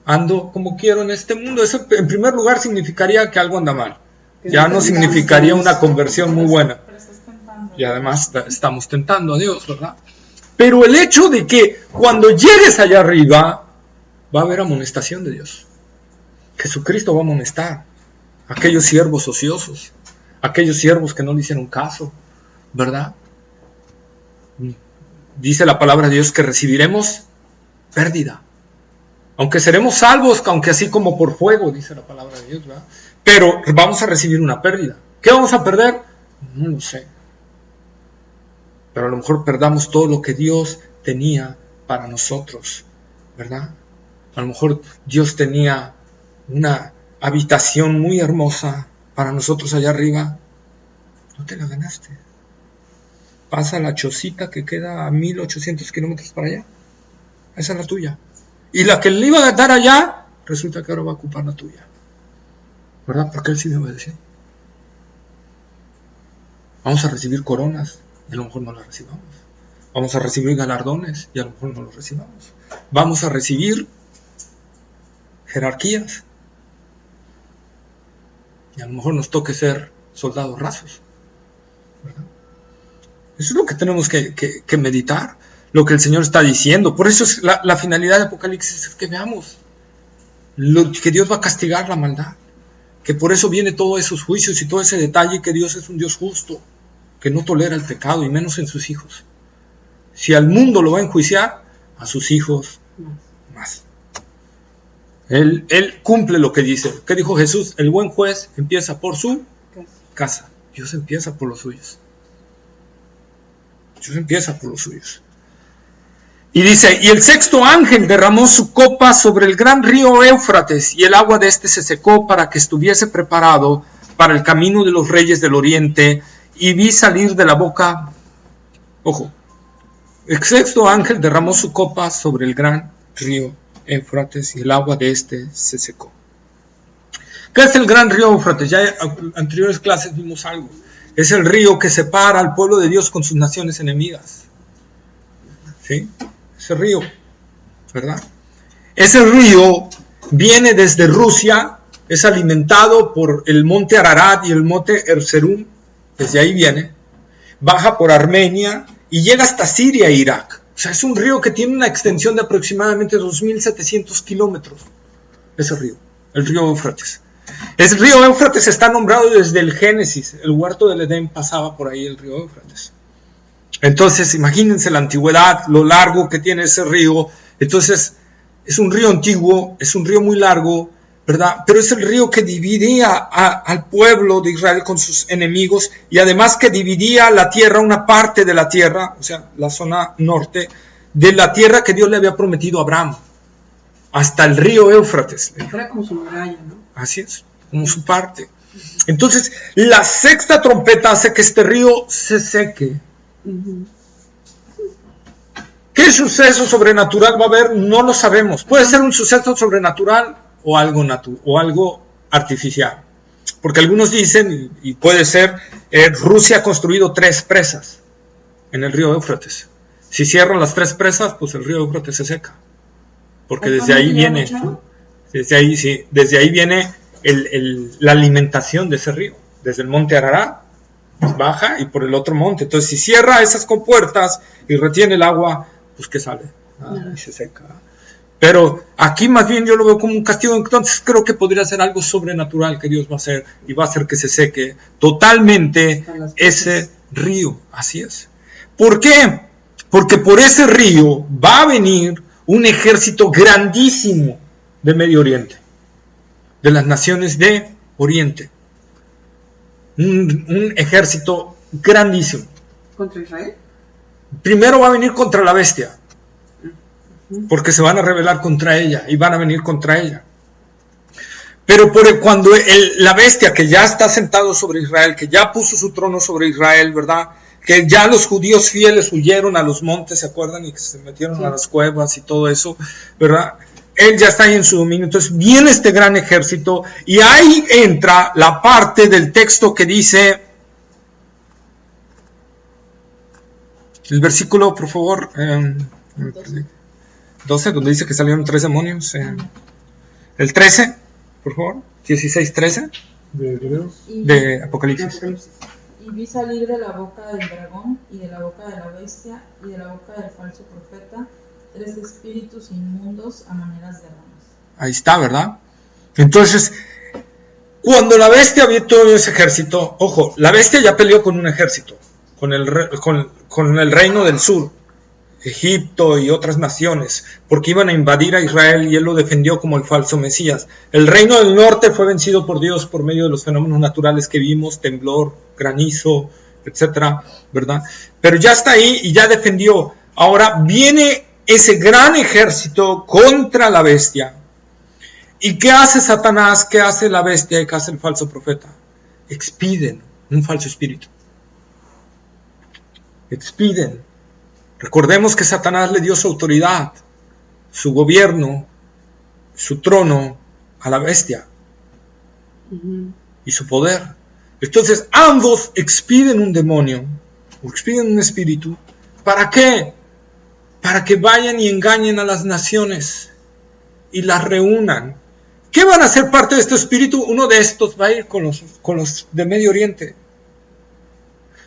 Ando como quiero en este mundo. Eso en primer lugar significaría que algo anda mal. Ya no significaría una conversión muy buena. Y además estamos tentando a Dios, ¿verdad? Pero el hecho de que cuando llegues allá arriba va a haber amonestación de Dios. Jesucristo va a amonestar a aquellos siervos ociosos, a aquellos siervos que no le hicieron caso, ¿verdad? Dice la palabra de Dios que recibiremos pérdida. Aunque seremos salvos, aunque así como por fuego, dice la palabra de Dios, ¿verdad? Pero vamos a recibir una pérdida. ¿Qué vamos a perder? No lo sé. Pero a lo mejor perdamos todo lo que Dios tenía para nosotros, ¿verdad? A lo mejor Dios tenía una habitación muy hermosa para nosotros allá arriba. No te la ganaste. Pasa la chocita que queda a 1800 kilómetros para allá. Esa es la tuya. Y la que le iba a dar allá, resulta que ahora va a ocupar la tuya. ¿Verdad? Porque Él sí me obedeció. Vamos a recibir coronas y a lo mejor no las recibamos. Vamos a recibir galardones y a lo mejor no los recibamos. Vamos a recibir jerarquías y a lo mejor nos toque ser soldados rasos, ¿verdad? Eso es lo que tenemos que meditar, lo que el Señor está diciendo. Por eso es la finalidad de Apocalipsis, es que veamos que Dios va a castigar la maldad, que por eso viene todos esos juicios y todo ese detalle, que Dios es un Dios justo, que no tolera el pecado y menos en sus hijos. Si al mundo lo va a enjuiciar, a sus hijos más. Él cumple lo que dice. ¿Qué dijo Jesús? El buen juez empieza por su casa. Dios empieza por los suyos. Dios empieza por los suyos. Y dice, y el sexto ángel derramó su copa sobre el gran río Éufrates, y el agua de este se secó para que estuviese preparado para el camino de los reyes del oriente, y vi salir de la boca, ojo, el sexto ángel derramó su copa sobre el gran río Éufrates, y el agua de este se secó. ¿Qué es el gran río Éufrates? Ya en anteriores clases vimos algo. Es el río que separa al pueblo de Dios con sus naciones enemigas. ¿Sí? Ese río, ¿verdad? Ese río viene desde Rusia, es alimentado por el monte Ararat y el monte Erzurum, desde ahí viene, baja por Armenia y llega hasta Siria e Irak. O sea, es un río que tiene una extensión de aproximadamente 2.700 kilómetros, ese río, el río Éufrates. El río Éufrates está nombrado desde el Génesis, el huerto del Edén pasaba por ahí el río Éufrates. Entonces, imagínense la antigüedad, lo largo que tiene ese río. Entonces, es un río antiguo, es un río muy largo, ¿verdad? Pero es el río que dividía al pueblo de Israel con sus enemigos, y además que dividía la tierra, una parte de la tierra, o sea, la zona norte, de la tierra que Dios le había prometido a Abraham, hasta el río Éufrates. Era como su muralla, ¿no? Así es, como su parte. Entonces, la sexta trompeta hace que este río se seque. ¿Qué suceso sobrenatural va a haber? No lo sabemos. Puede ser un suceso sobrenatural o algo artificial. Porque algunos dicen, y puede ser, Rusia ha construido 3 presas en el río Éufrates. Si cierran las 3 presas, pues el río Éufrates se seca. Porque desde ahí viene, desde ahí viene la alimentación de ese río. Desde el monte Ararat baja y por el otro monte. Entonces, si cierra esas compuertas y retiene el agua, pues ¿qué sale? Y se seca. Pero aquí más bien yo lo veo como un castigo. Entonces creo que podría ser algo sobrenatural que Dios va a hacer, y va a hacer que se seque totalmente ese río. Así es. ¿Por qué? Porque por ese río va a venir un ejército grandísimo de Medio Oriente, de las naciones de Oriente. Un ejército grandísimo. ¿Contra Israel? Primero va a venir contra la bestia, porque se van a rebelar contra ella y van a venir contra ella. Pero cuando la bestia que ya está sentado sobre Israel, que ya puso su trono sobre Israel, ¿verdad? Que ya los judíos fieles huyeron a los montes, ¿se acuerdan? Y que se metieron a las cuevas y todo eso, ¿verdad? Él ya está ahí en su dominio. Entonces viene este gran ejército, y ahí entra la parte del texto que dice, el versículo, por favor, 12, donde dice que salieron 3 demonios. El 13, por favor, 16-13 de Apocalipsis. Y vi salir de la boca del dragón, y de la boca de la bestia, y de la boca del falso profeta, 3 espíritus inmundos a maneras de ranas. Ahí está, ¿verdad? Entonces, cuando la bestia vio todo ese ejército, ojo, la bestia ya peleó con un ejército, con el reino del sur, Egipto y otras naciones, porque iban a invadir a Israel y él lo defendió como el falso Mesías. El reino del norte fue vencido por Dios por medio de los fenómenos naturales que vimos, temblor, granizo, etcétera, ¿verdad? Pero ya está ahí y ya defendió. Ahora viene ese gran ejército contra la bestia. ¿Y qué hace Satanás? ¿Qué hace la bestia? ¿Y qué hace el falso profeta? Expiden un falso espíritu. Expiden. Recordemos que Satanás le dio su autoridad, su gobierno, su trono a la bestia y su poder. Entonces ambos expiden un demonio, o expiden un espíritu. ¿Para qué? Para que vayan y engañen a las naciones y las reúnan. ¿Qué van a hacer parte de este espíritu? Uno de estos va a ir con los de Medio Oriente.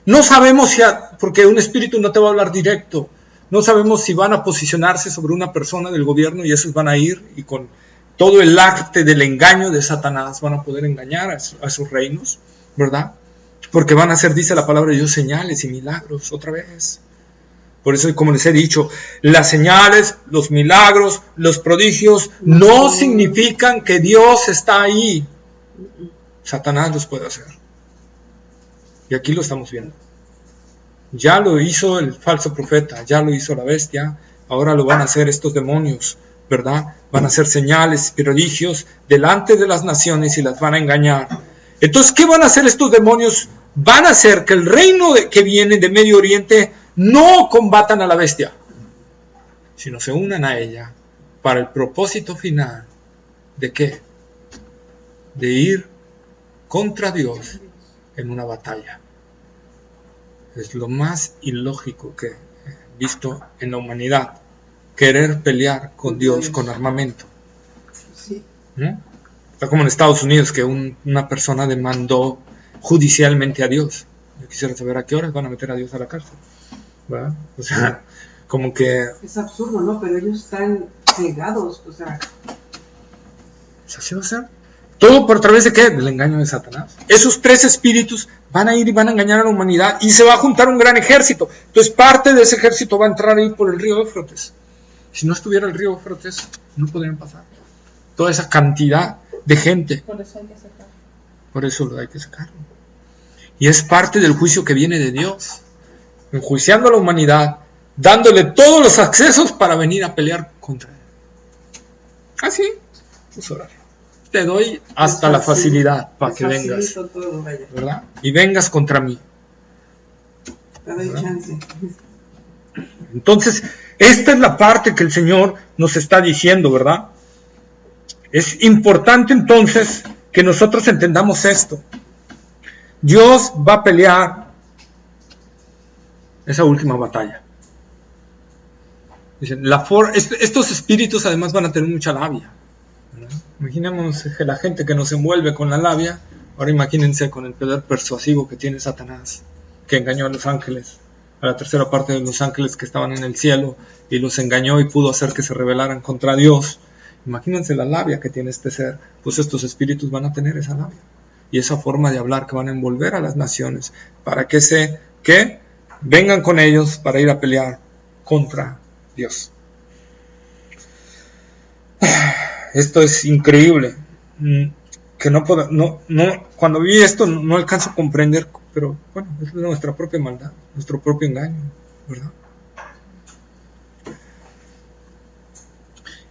No sabemos si, porque un espíritu no te va a hablar directo, no sabemos si van a posicionarse sobre una persona del gobierno y esos van a ir y con todo el arte del engaño de Satanás van a poder engañar a sus reinos, ¿verdad? Porque van a hacer, dice la palabra de Dios, señales y milagros otra vez. Por eso, como les he dicho, las señales, los milagros, los prodigios no significan que Dios está ahí. Satanás los puede hacer. Y aquí lo estamos viendo. Ya lo hizo el falso profeta, ya lo hizo la bestia, ahora lo van a hacer estos demonios, ¿verdad? Van a hacer señales, prodigios delante de las naciones y las van a engañar. Entonces, ¿qué van a hacer estos demonios? Van a hacer que el reino que viene de Medio Oriente no combatan a la bestia, sino se unan a ella para el propósito final. ¿De qué? De ir contra Dios en una batalla. Es lo más ilógico que he visto en la humanidad, querer pelear con Dios con armamento. ¿No? Está como en Estados Unidos, que una persona demandó judicialmente a Dios. Yo quisiera saber a qué horas van a meter a Dios a la cárcel, ¿verdad? O sea, como que... Es absurdo, ¿no? Pero ellos están cegados, o sea... ¿Así va a ser? ¿Todo por través de qué? Del engaño de Satanás. Esos tres espíritus van a ir y van a engañar a la humanidad y se va a juntar un gran ejército. Entonces parte de ese ejército va a entrar ahí por el río Éufrates. Si no estuviera el río Éufrates, no podrían pasar. Toda esa cantidad de gente. Por eso hay que sacarlo. Por eso lo hay que sacarlo. Y es parte del juicio que viene de Dios. Enjuiciando a la humanidad, dándole todos los accesos para venir a pelear contra él. Así, pues orar. Te doy hasta la facilidad para que vengas, todo, ¿verdad? Y vengas contra mí. Te doy chance. Entonces, esta es la parte que el Señor nos está diciendo, ¿verdad? Es importante entonces que nosotros entendamos esto. Dios va a pelear esa última batalla. Dicen, estos espíritus además van a tener mucha labia, ¿verdad? Imaginémonos que la gente que nos envuelve con la labia, ahora imagínense con el poder persuasivo que tiene Satanás, que engañó a los ángeles, a la tercera parte de los ángeles que estaban en el cielo, y los engañó y pudo hacer que se rebelaran contra Dios. Imagínense la labia que tiene este ser, pues estos espíritus van a tener esa labia, y esa forma de hablar que van a envolver a las naciones, para que vengan con ellos para ir a pelear contra Dios. Esto es increíble, que cuando vi esto no alcanzo a comprender, pero bueno, es nuestra propia maldad, nuestro propio engaño, ¿verdad?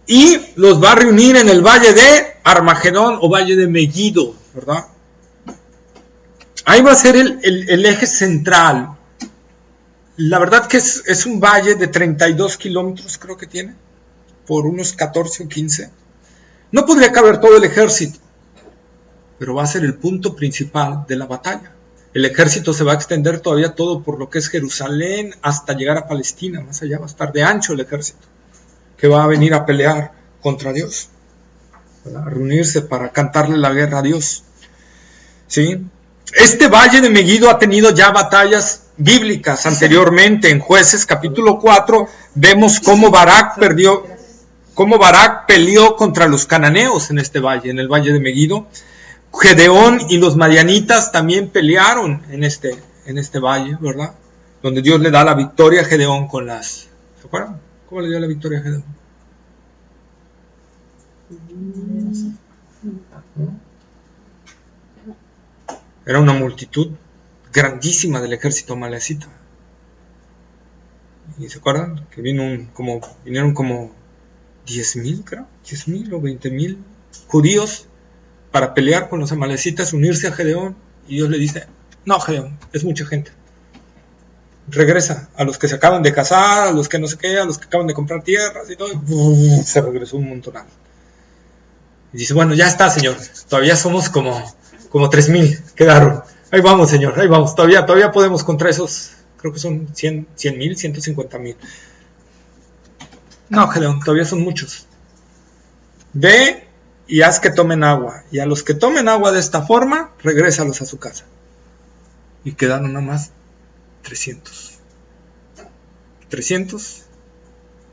Y los va a reunir en el valle de Armagedón o valle de Megiddo, ¿verdad? Ahí va a ser el eje central. La verdad que es un valle de 32 kilómetros, creo que tiene, por unos 14 o 15. No podría caber todo el ejército, pero va a ser el punto principal de la batalla. El ejército se va a extender todavía todo por lo que es Jerusalén hasta llegar a Palestina. Más allá va a estar de ancho el ejército, que va a venir a pelear contra Dios, ¿verdad? A reunirse para cantarle la guerra a Dios. ¿Sí? Este valle de Megiddo ha tenido ya batallas bíblicas anteriormente. En Jueces capítulo 4 vemos cómo Barak perdió. cómo Barak peleó contra los cananeos en este valle, en el valle de Meguido. Gedeón y los madianitas también pelearon en este valle, ¿verdad? Donde Dios le da la victoria a Gedeón con las... ¿Se acuerdan? ¿Cómo le dio la victoria a Gedeón? Era una multitud grandísima del ejército amalecita. ¿Y se acuerdan? Que vinieron como 10,000, creo, 10,000 o 20,000 judíos para pelear con los amalecitas, unirse a Gedeón, y Dios le dice: no, Gedeón, es mucha gente. Regresa a los que se acaban de casar, a los que no sé qué, a los que acaban de comprar tierras y todo. Y se regresó un montonal. Y dice: bueno, ya está, Señor, todavía somos como 3,000 quedaron. Ahí vamos, Señor, ahí vamos, todavía podemos contra esos, creo que son 100,000, 150,000. No, Gedeón, todavía son muchos. Ve y haz que tomen agua, y a los que tomen agua de esta forma, regrésalos a su casa. Y quedaron nada más 300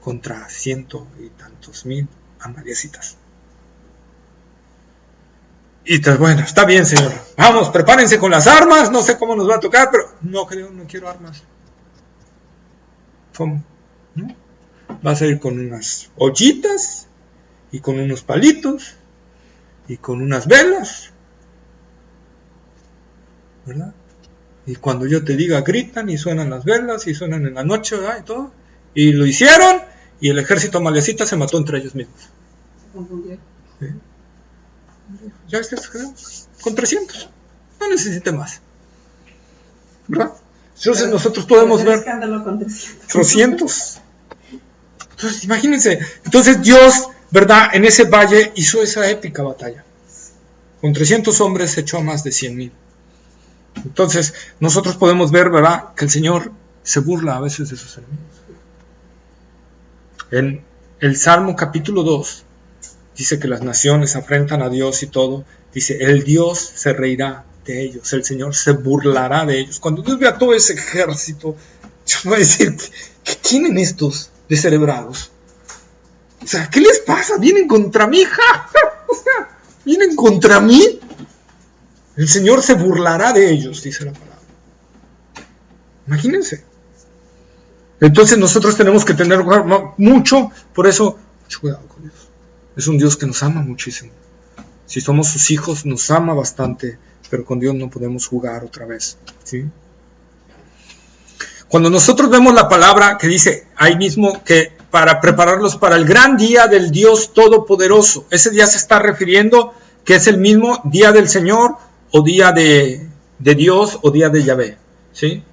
contra 100 y tantos mil amalecitas. Y bueno, está bien, Señor, vamos, prepárense con las armas, no sé cómo nos va a tocar, pero no, Gedeón, no quiero armas. ¿Cómo? ¿No? Vas a ir con unas ollitas y con unos palitos y con unas velas, ¿verdad? Y cuando yo te diga, gritan y suenan las velas y suenan en la noche, ¿verdad? Y todo. Y lo hicieron, y el ejército amalecita se mató entre ellos mismos. Se confundió. ¿Sí? Ya estás, con 300. No necesite más, ¿verdad? Entonces nosotros podemos ver escándalo con 300. Entonces imagínense. Entonces Dios, ¿verdad? En ese valle hizo esa épica batalla. Con 300 hombres echó a más de 100,000. Entonces nosotros podemos ver, ¿verdad?, que el Señor se burla a veces de sus enemigos. En el Salmo capítulo 2 dice que las naciones afrentan a Dios y todo. Dice: el Dios se reirá de ellos, el Señor se burlará de ellos. Cuando Dios vea todo ese ejército, Dios va a decir: ¿qué tienen estos descerebrados? O sea, ¿qué les pasa? ¿Vienen contra mí? O sea, ¿vienen contra mí? El Señor se burlará de ellos, dice la palabra. Imagínense. Entonces nosotros tenemos que tener mucho cuidado con Dios. Es un Dios que nos ama muchísimo. Si somos sus hijos, nos ama bastante, pero con Dios no podemos jugar otra vez, ¿sí? Cuando nosotros vemos la palabra que dice ahí mismo que para prepararlos para el gran día del Dios Todopoderoso, ese día se está refiriendo que es el mismo día del Señor, o día de Dios, o día de Yahvé, ¿sí?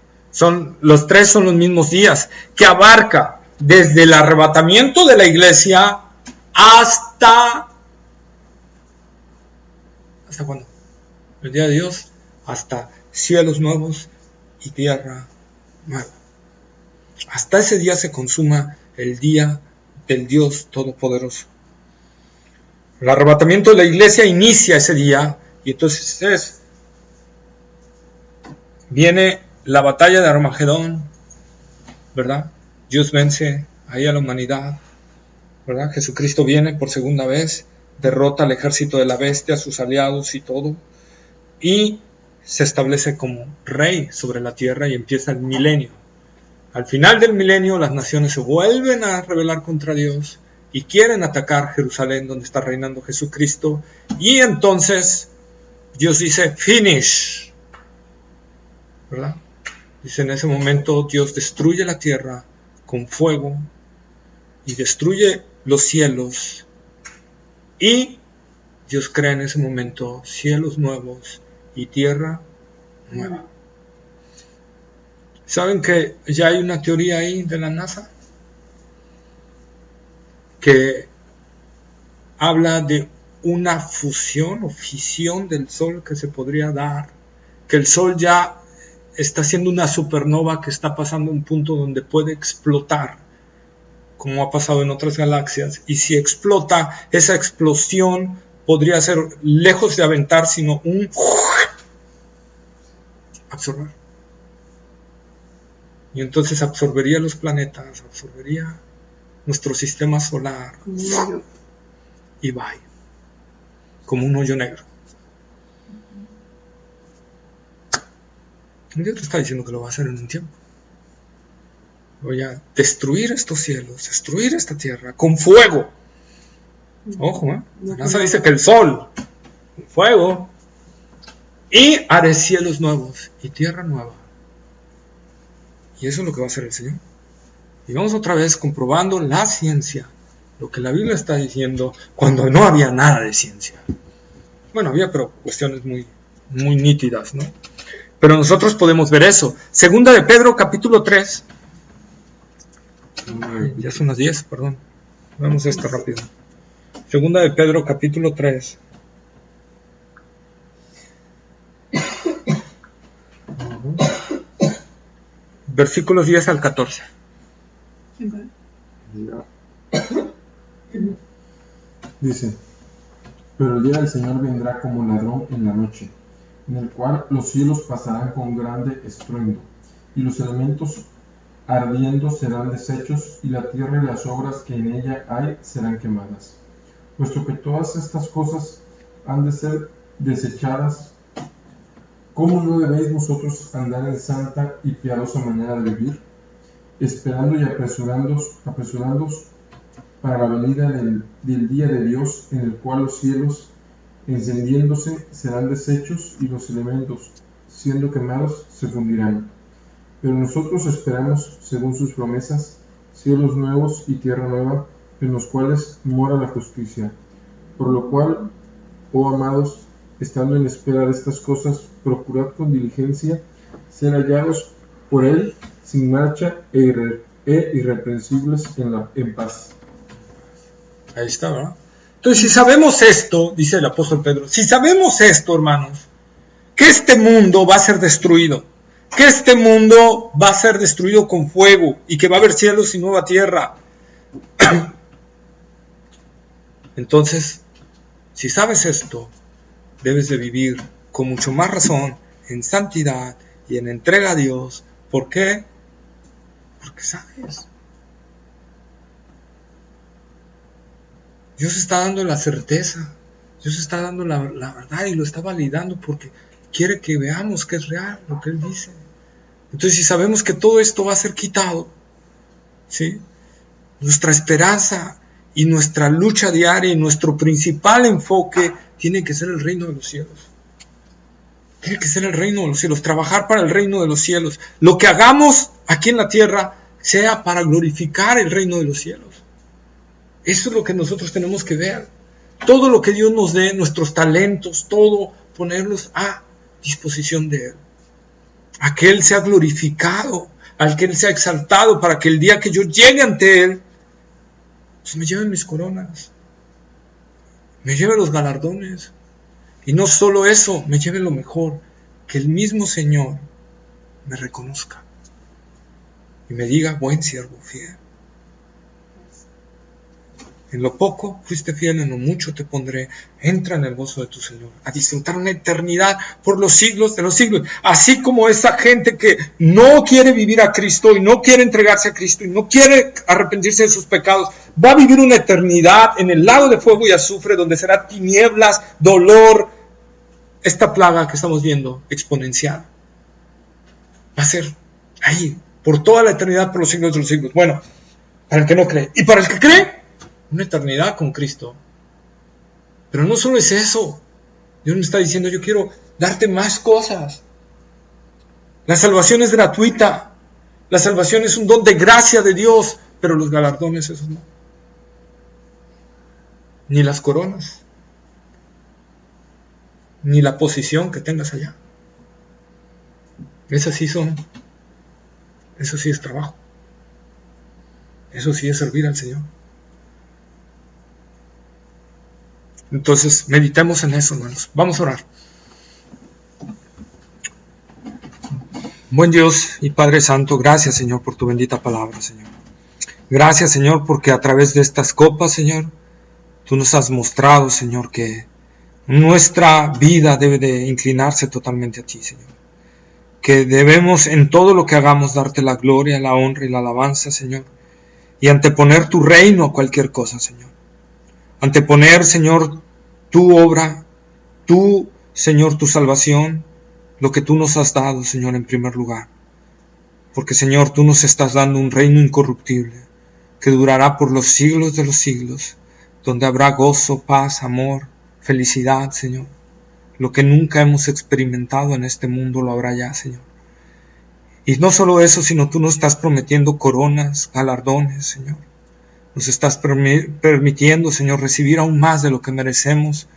Los tres son los mismos días, que abarca desde el arrebatamiento de la iglesia ¿hasta cuándo? El día de Dios, hasta cielos nuevos y tierra nueva. Hasta ese día se consuma el día del Dios Todopoderoso. El arrebatamiento de la iglesia inicia ese día, y entonces viene la batalla de Armagedón, ¿verdad? Dios vence ahí a la humanidad, ¿verdad? Jesucristo viene por segunda vez, derrota al ejército de la bestia, a sus aliados y todo, y se establece como rey sobre la tierra, y empieza el milenio. Al final del milenio, las naciones se vuelven a rebelar contra Dios y quieren atacar Jerusalén, donde está reinando Jesucristo, y entonces Dios dice: finish, ¿verdad? Dice: en ese momento Dios destruye la tierra con fuego y destruye los cielos, y Dios crea en ese momento cielos nuevos y tierra nueva. ¿Saben que ya hay una teoría ahí de la NASA que habla de una fusión o fisión del Sol que se podría dar? Que el Sol ya está siendo una supernova que está pasando a un punto donde puede explotar, como ha pasado en otras galaxias, y si explota, esa explosión podría ser, lejos de aventar, sino un absorber. Y entonces absorbería los planetas, absorbería nuestro sistema solar Como un hoyo. y bye, como un hoyo negro. Dios te está diciendo que lo va a hacer en un tiempo. Voy a destruir estos cielos, destruir esta tierra con fuego. Ojo, la NASA dice que el sol, el fuego, y haré cielos nuevos y tierra nueva. Y eso es lo que va a hacer el Señor. Y vamos otra vez comprobando la ciencia, lo que la Biblia está diciendo cuando no había nada de ciencia. Bueno, había, pero cuestiones muy nítidas, ¿no? Pero nosotros podemos ver eso. Segunda de Pedro, capítulo 3. Ya son las 10, perdón. Vamos a esto rápido. Segunda de Pedro, capítulo 3. Versículos 10 al 14. Dice: pero el día del Señor vendrá como ladrón en la noche, en el cual los cielos pasarán con grande estruendo, y los elementos ardiendo serán deshechos, y la tierra y las obras que en ella hay serán quemadas. Puesto que todas estas cosas han de ser desechadas, ¿cómo no debéis vosotros andar en santa y piadosa manera de vivir, esperando y apresurándoos para la venida del día de Dios, en el cual los cielos, encendiéndose, serán deshechos, y los elementos, siendo quemados, se fundirán? Pero nosotros esperamos, según sus promesas, cielos nuevos y tierra nueva, en los cuales mora la justicia. Por lo cual, oh amados, estando en espera de estas cosas, procurad con diligencia ser hallados por Él sin mancha e irreprensibles en paz. Ahí está, ¿verdad? Entonces, si sabemos esto, dice el apóstol Pedro, si sabemos esto, hermanos, que este mundo va a ser destruido, que este mundo va a ser destruido con fuego y que va a haber cielos y nueva tierra, entonces, si sabes esto, debes de vivir con mucho más razón en santidad y en entrega a Dios. ¿Por qué? Porque sabes. Dios está dando la certeza, Dios está dando la verdad y lo está validando porque quiere que veamos que es real lo que Él dice. Entonces, si sabemos que todo esto va a ser quitado, ¿sí? Nuestra esperanza y nuestra lucha diaria y nuestro principal enfoque tiene que ser el reino de los cielos. Tiene que ser el reino de los cielos, trabajar para el reino de los cielos. Lo que hagamos aquí en la tierra sea para glorificar el reino de los cielos. Eso es lo que nosotros tenemos que ver. Todo lo que Dios nos dé, nuestros talentos, todo, ponerlos a disposición de Él. A que Él sea glorificado, al que Él sea exaltado, para que el día que yo llegue ante Él, pues me lleven mis coronas, me lleven los galardones. Y no solo eso, me lleve lo mejor, que el mismo Señor me reconozca y me diga: buen siervo fiel. En lo poco fuiste fiel, en lo mucho te pondré. Entra en el gozo de tu Señor, a disfrutar una eternidad por los siglos de los siglos. Así como esa gente que no quiere vivir a Cristo y no quiere entregarse a Cristo y no quiere arrepentirse de sus pecados, va a vivir una eternidad en el lago de fuego y azufre, donde será tinieblas, dolor, esta plaga que estamos viendo exponencial. Va a ser ahí, por toda la eternidad, por los siglos de los siglos. Bueno, para el que no cree. Y para el que cree, una eternidad con Cristo. Pero no solo es eso. Dios me está diciendo: yo quiero darte más cosas. La salvación es gratuita. La salvación es un don de gracia de Dios. Pero los galardones, esos no. Ni las coronas. Ni la posición que tengas allá. Esas sí son. Eso sí es trabajo. Eso sí es servir al Señor. Entonces, meditemos en eso, hermanos. Vamos a orar. Buen Dios y Padre Santo, gracias, Señor, por tu bendita palabra, Señor. Gracias, Señor, porque a través de estas copas, Señor, tú nos has mostrado, Señor, que nuestra vida debe de inclinarse totalmente a ti, Señor. Que debemos en todo lo que hagamos darte la gloria, la honra y la alabanza, Señor. y anteponer tu reino a cualquier cosa, Señor. Anteponer, Señor, tu obra, tú, Señor, tu salvación, lo que tú nos has dado, Señor, en primer lugar. Porque, Señor, tú nos estás dando un reino incorruptible, que durará por los siglos de los siglos, donde habrá gozo, paz, amor, felicidad, Señor. Lo que nunca hemos experimentado en este mundo lo habrá ya, Señor. Y no solo eso, sino tú nos estás prometiendo coronas, galardones, Señor. Nos estás permitiendo, Señor, recibir aún más de lo que merecemos,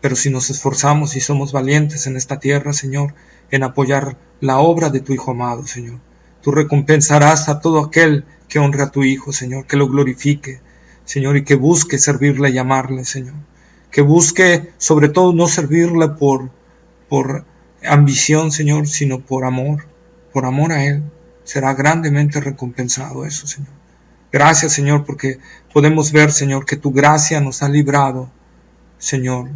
pero si nos esforzamos y somos valientes en esta tierra, Señor, en apoyar la obra de tu Hijo amado, Señor. Tú recompensarás a todo aquel que honre a tu Hijo, Señor, que lo glorifique, Señor, y que busque servirle y amarle, Señor. Que busque, sobre todo, no servirle por ambición, Señor, sino por amor a Él. Será grandemente recompensado eso, Señor. Gracias, Señor, porque podemos ver, Señor, que tu gracia nos ha librado, Señor,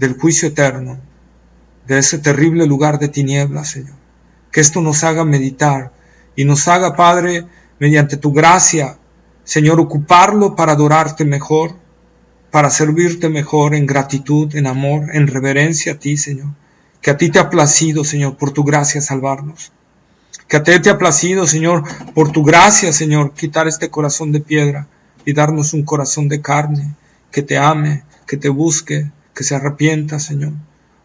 del juicio eterno, de ese terrible lugar de tinieblas, Señor. Que esto nos haga meditar y nos haga, Padre, mediante tu gracia, Señor, ocuparlo para adorarte mejor, para servirte mejor en gratitud, en amor, en reverencia a ti, Señor. Que a ti te ha placido, Señor, por tu gracia salvarnos. Que a ti te ha placido, Señor, por tu gracia, Señor, quitar este corazón de piedra y darnos un corazón de carne, que te ame, que te busque, que se arrepienta, Señor.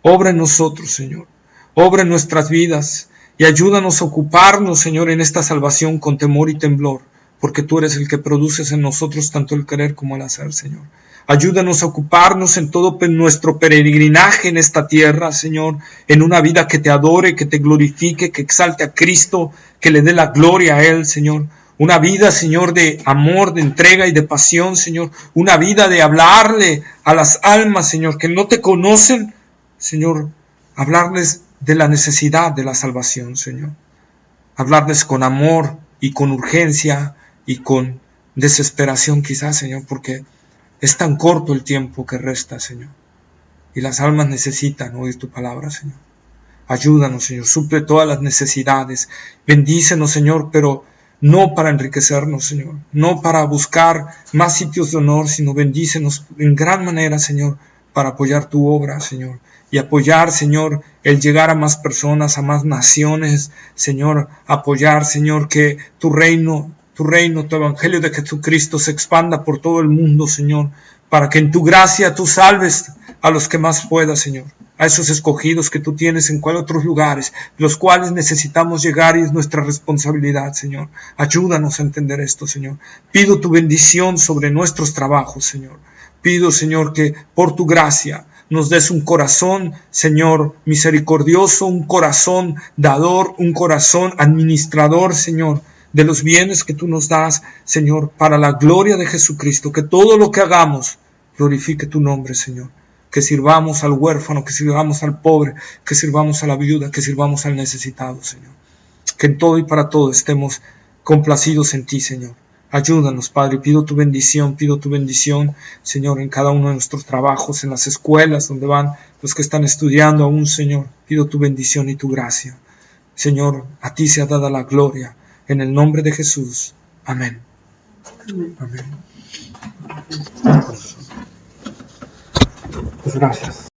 Obra en nosotros, Señor. Obra en nuestras vidas y ayúdanos a ocuparnos, Señor, en esta salvación con temor y temblor, porque tú eres el que produces en nosotros tanto el querer como el hacer, Señor. Ayúdanos a ocuparnos en todo nuestro peregrinaje en esta tierra, Señor, en una vida que te adore, que te glorifique, que exalte a Cristo, que le dé la gloria a Él, Señor. Una vida, Señor, de amor, de entrega y de pasión, Señor. Una vida de hablarle a las almas, Señor, que no te conocen, Señor. Hablarles de la necesidad de la salvación, Señor. Hablarles con amor y con urgencia y con desesperación quizás, Señor, porque es tan corto el tiempo que resta, Señor. Y las almas necesitan oír tu palabra, Señor. Ayúdanos, Señor. Suple todas las necesidades. Bendícenos, Señor, pero no para enriquecernos, Señor. No para buscar más sitios de honor, sino bendícenos en gran manera, Señor, para apoyar tu obra, Señor. Y apoyar, Señor, el llegar a más personas, a más naciones, Señor. Apoyar, Señor, que tu reino, tu evangelio de Jesucristo se expanda por todo el mundo, Señor, para que en tu gracia tú salves a los que más puedas, Señor, a esos escogidos que tú tienes en cual otros lugares, los cuales necesitamos llegar y es nuestra responsabilidad, Señor. Ayúdanos a entender esto, Señor. Pido tu bendición sobre nuestros trabajos, Señor. Pido, Señor, que por tu gracia nos des un corazón, Señor, misericordioso, un corazón dador, un corazón administrador, Señor, de los bienes que tú nos das, Señor, para la gloria de Jesucristo, que todo lo que hagamos glorifique tu nombre, Señor, que sirvamos al huérfano, que sirvamos al pobre, que sirvamos a la viuda, que sirvamos al necesitado, Señor, que en todo y para todo estemos complacidos en ti, Señor. Ayúdanos, Padre, pido tu bendición, Señor, en cada uno de nuestros trabajos, en las escuelas donde van los que están estudiando aún, Señor, pido tu bendición y tu gracia. Señor, a ti sea dada la gloria. En el nombre de Jesús. Amén. Amén. Pues gracias.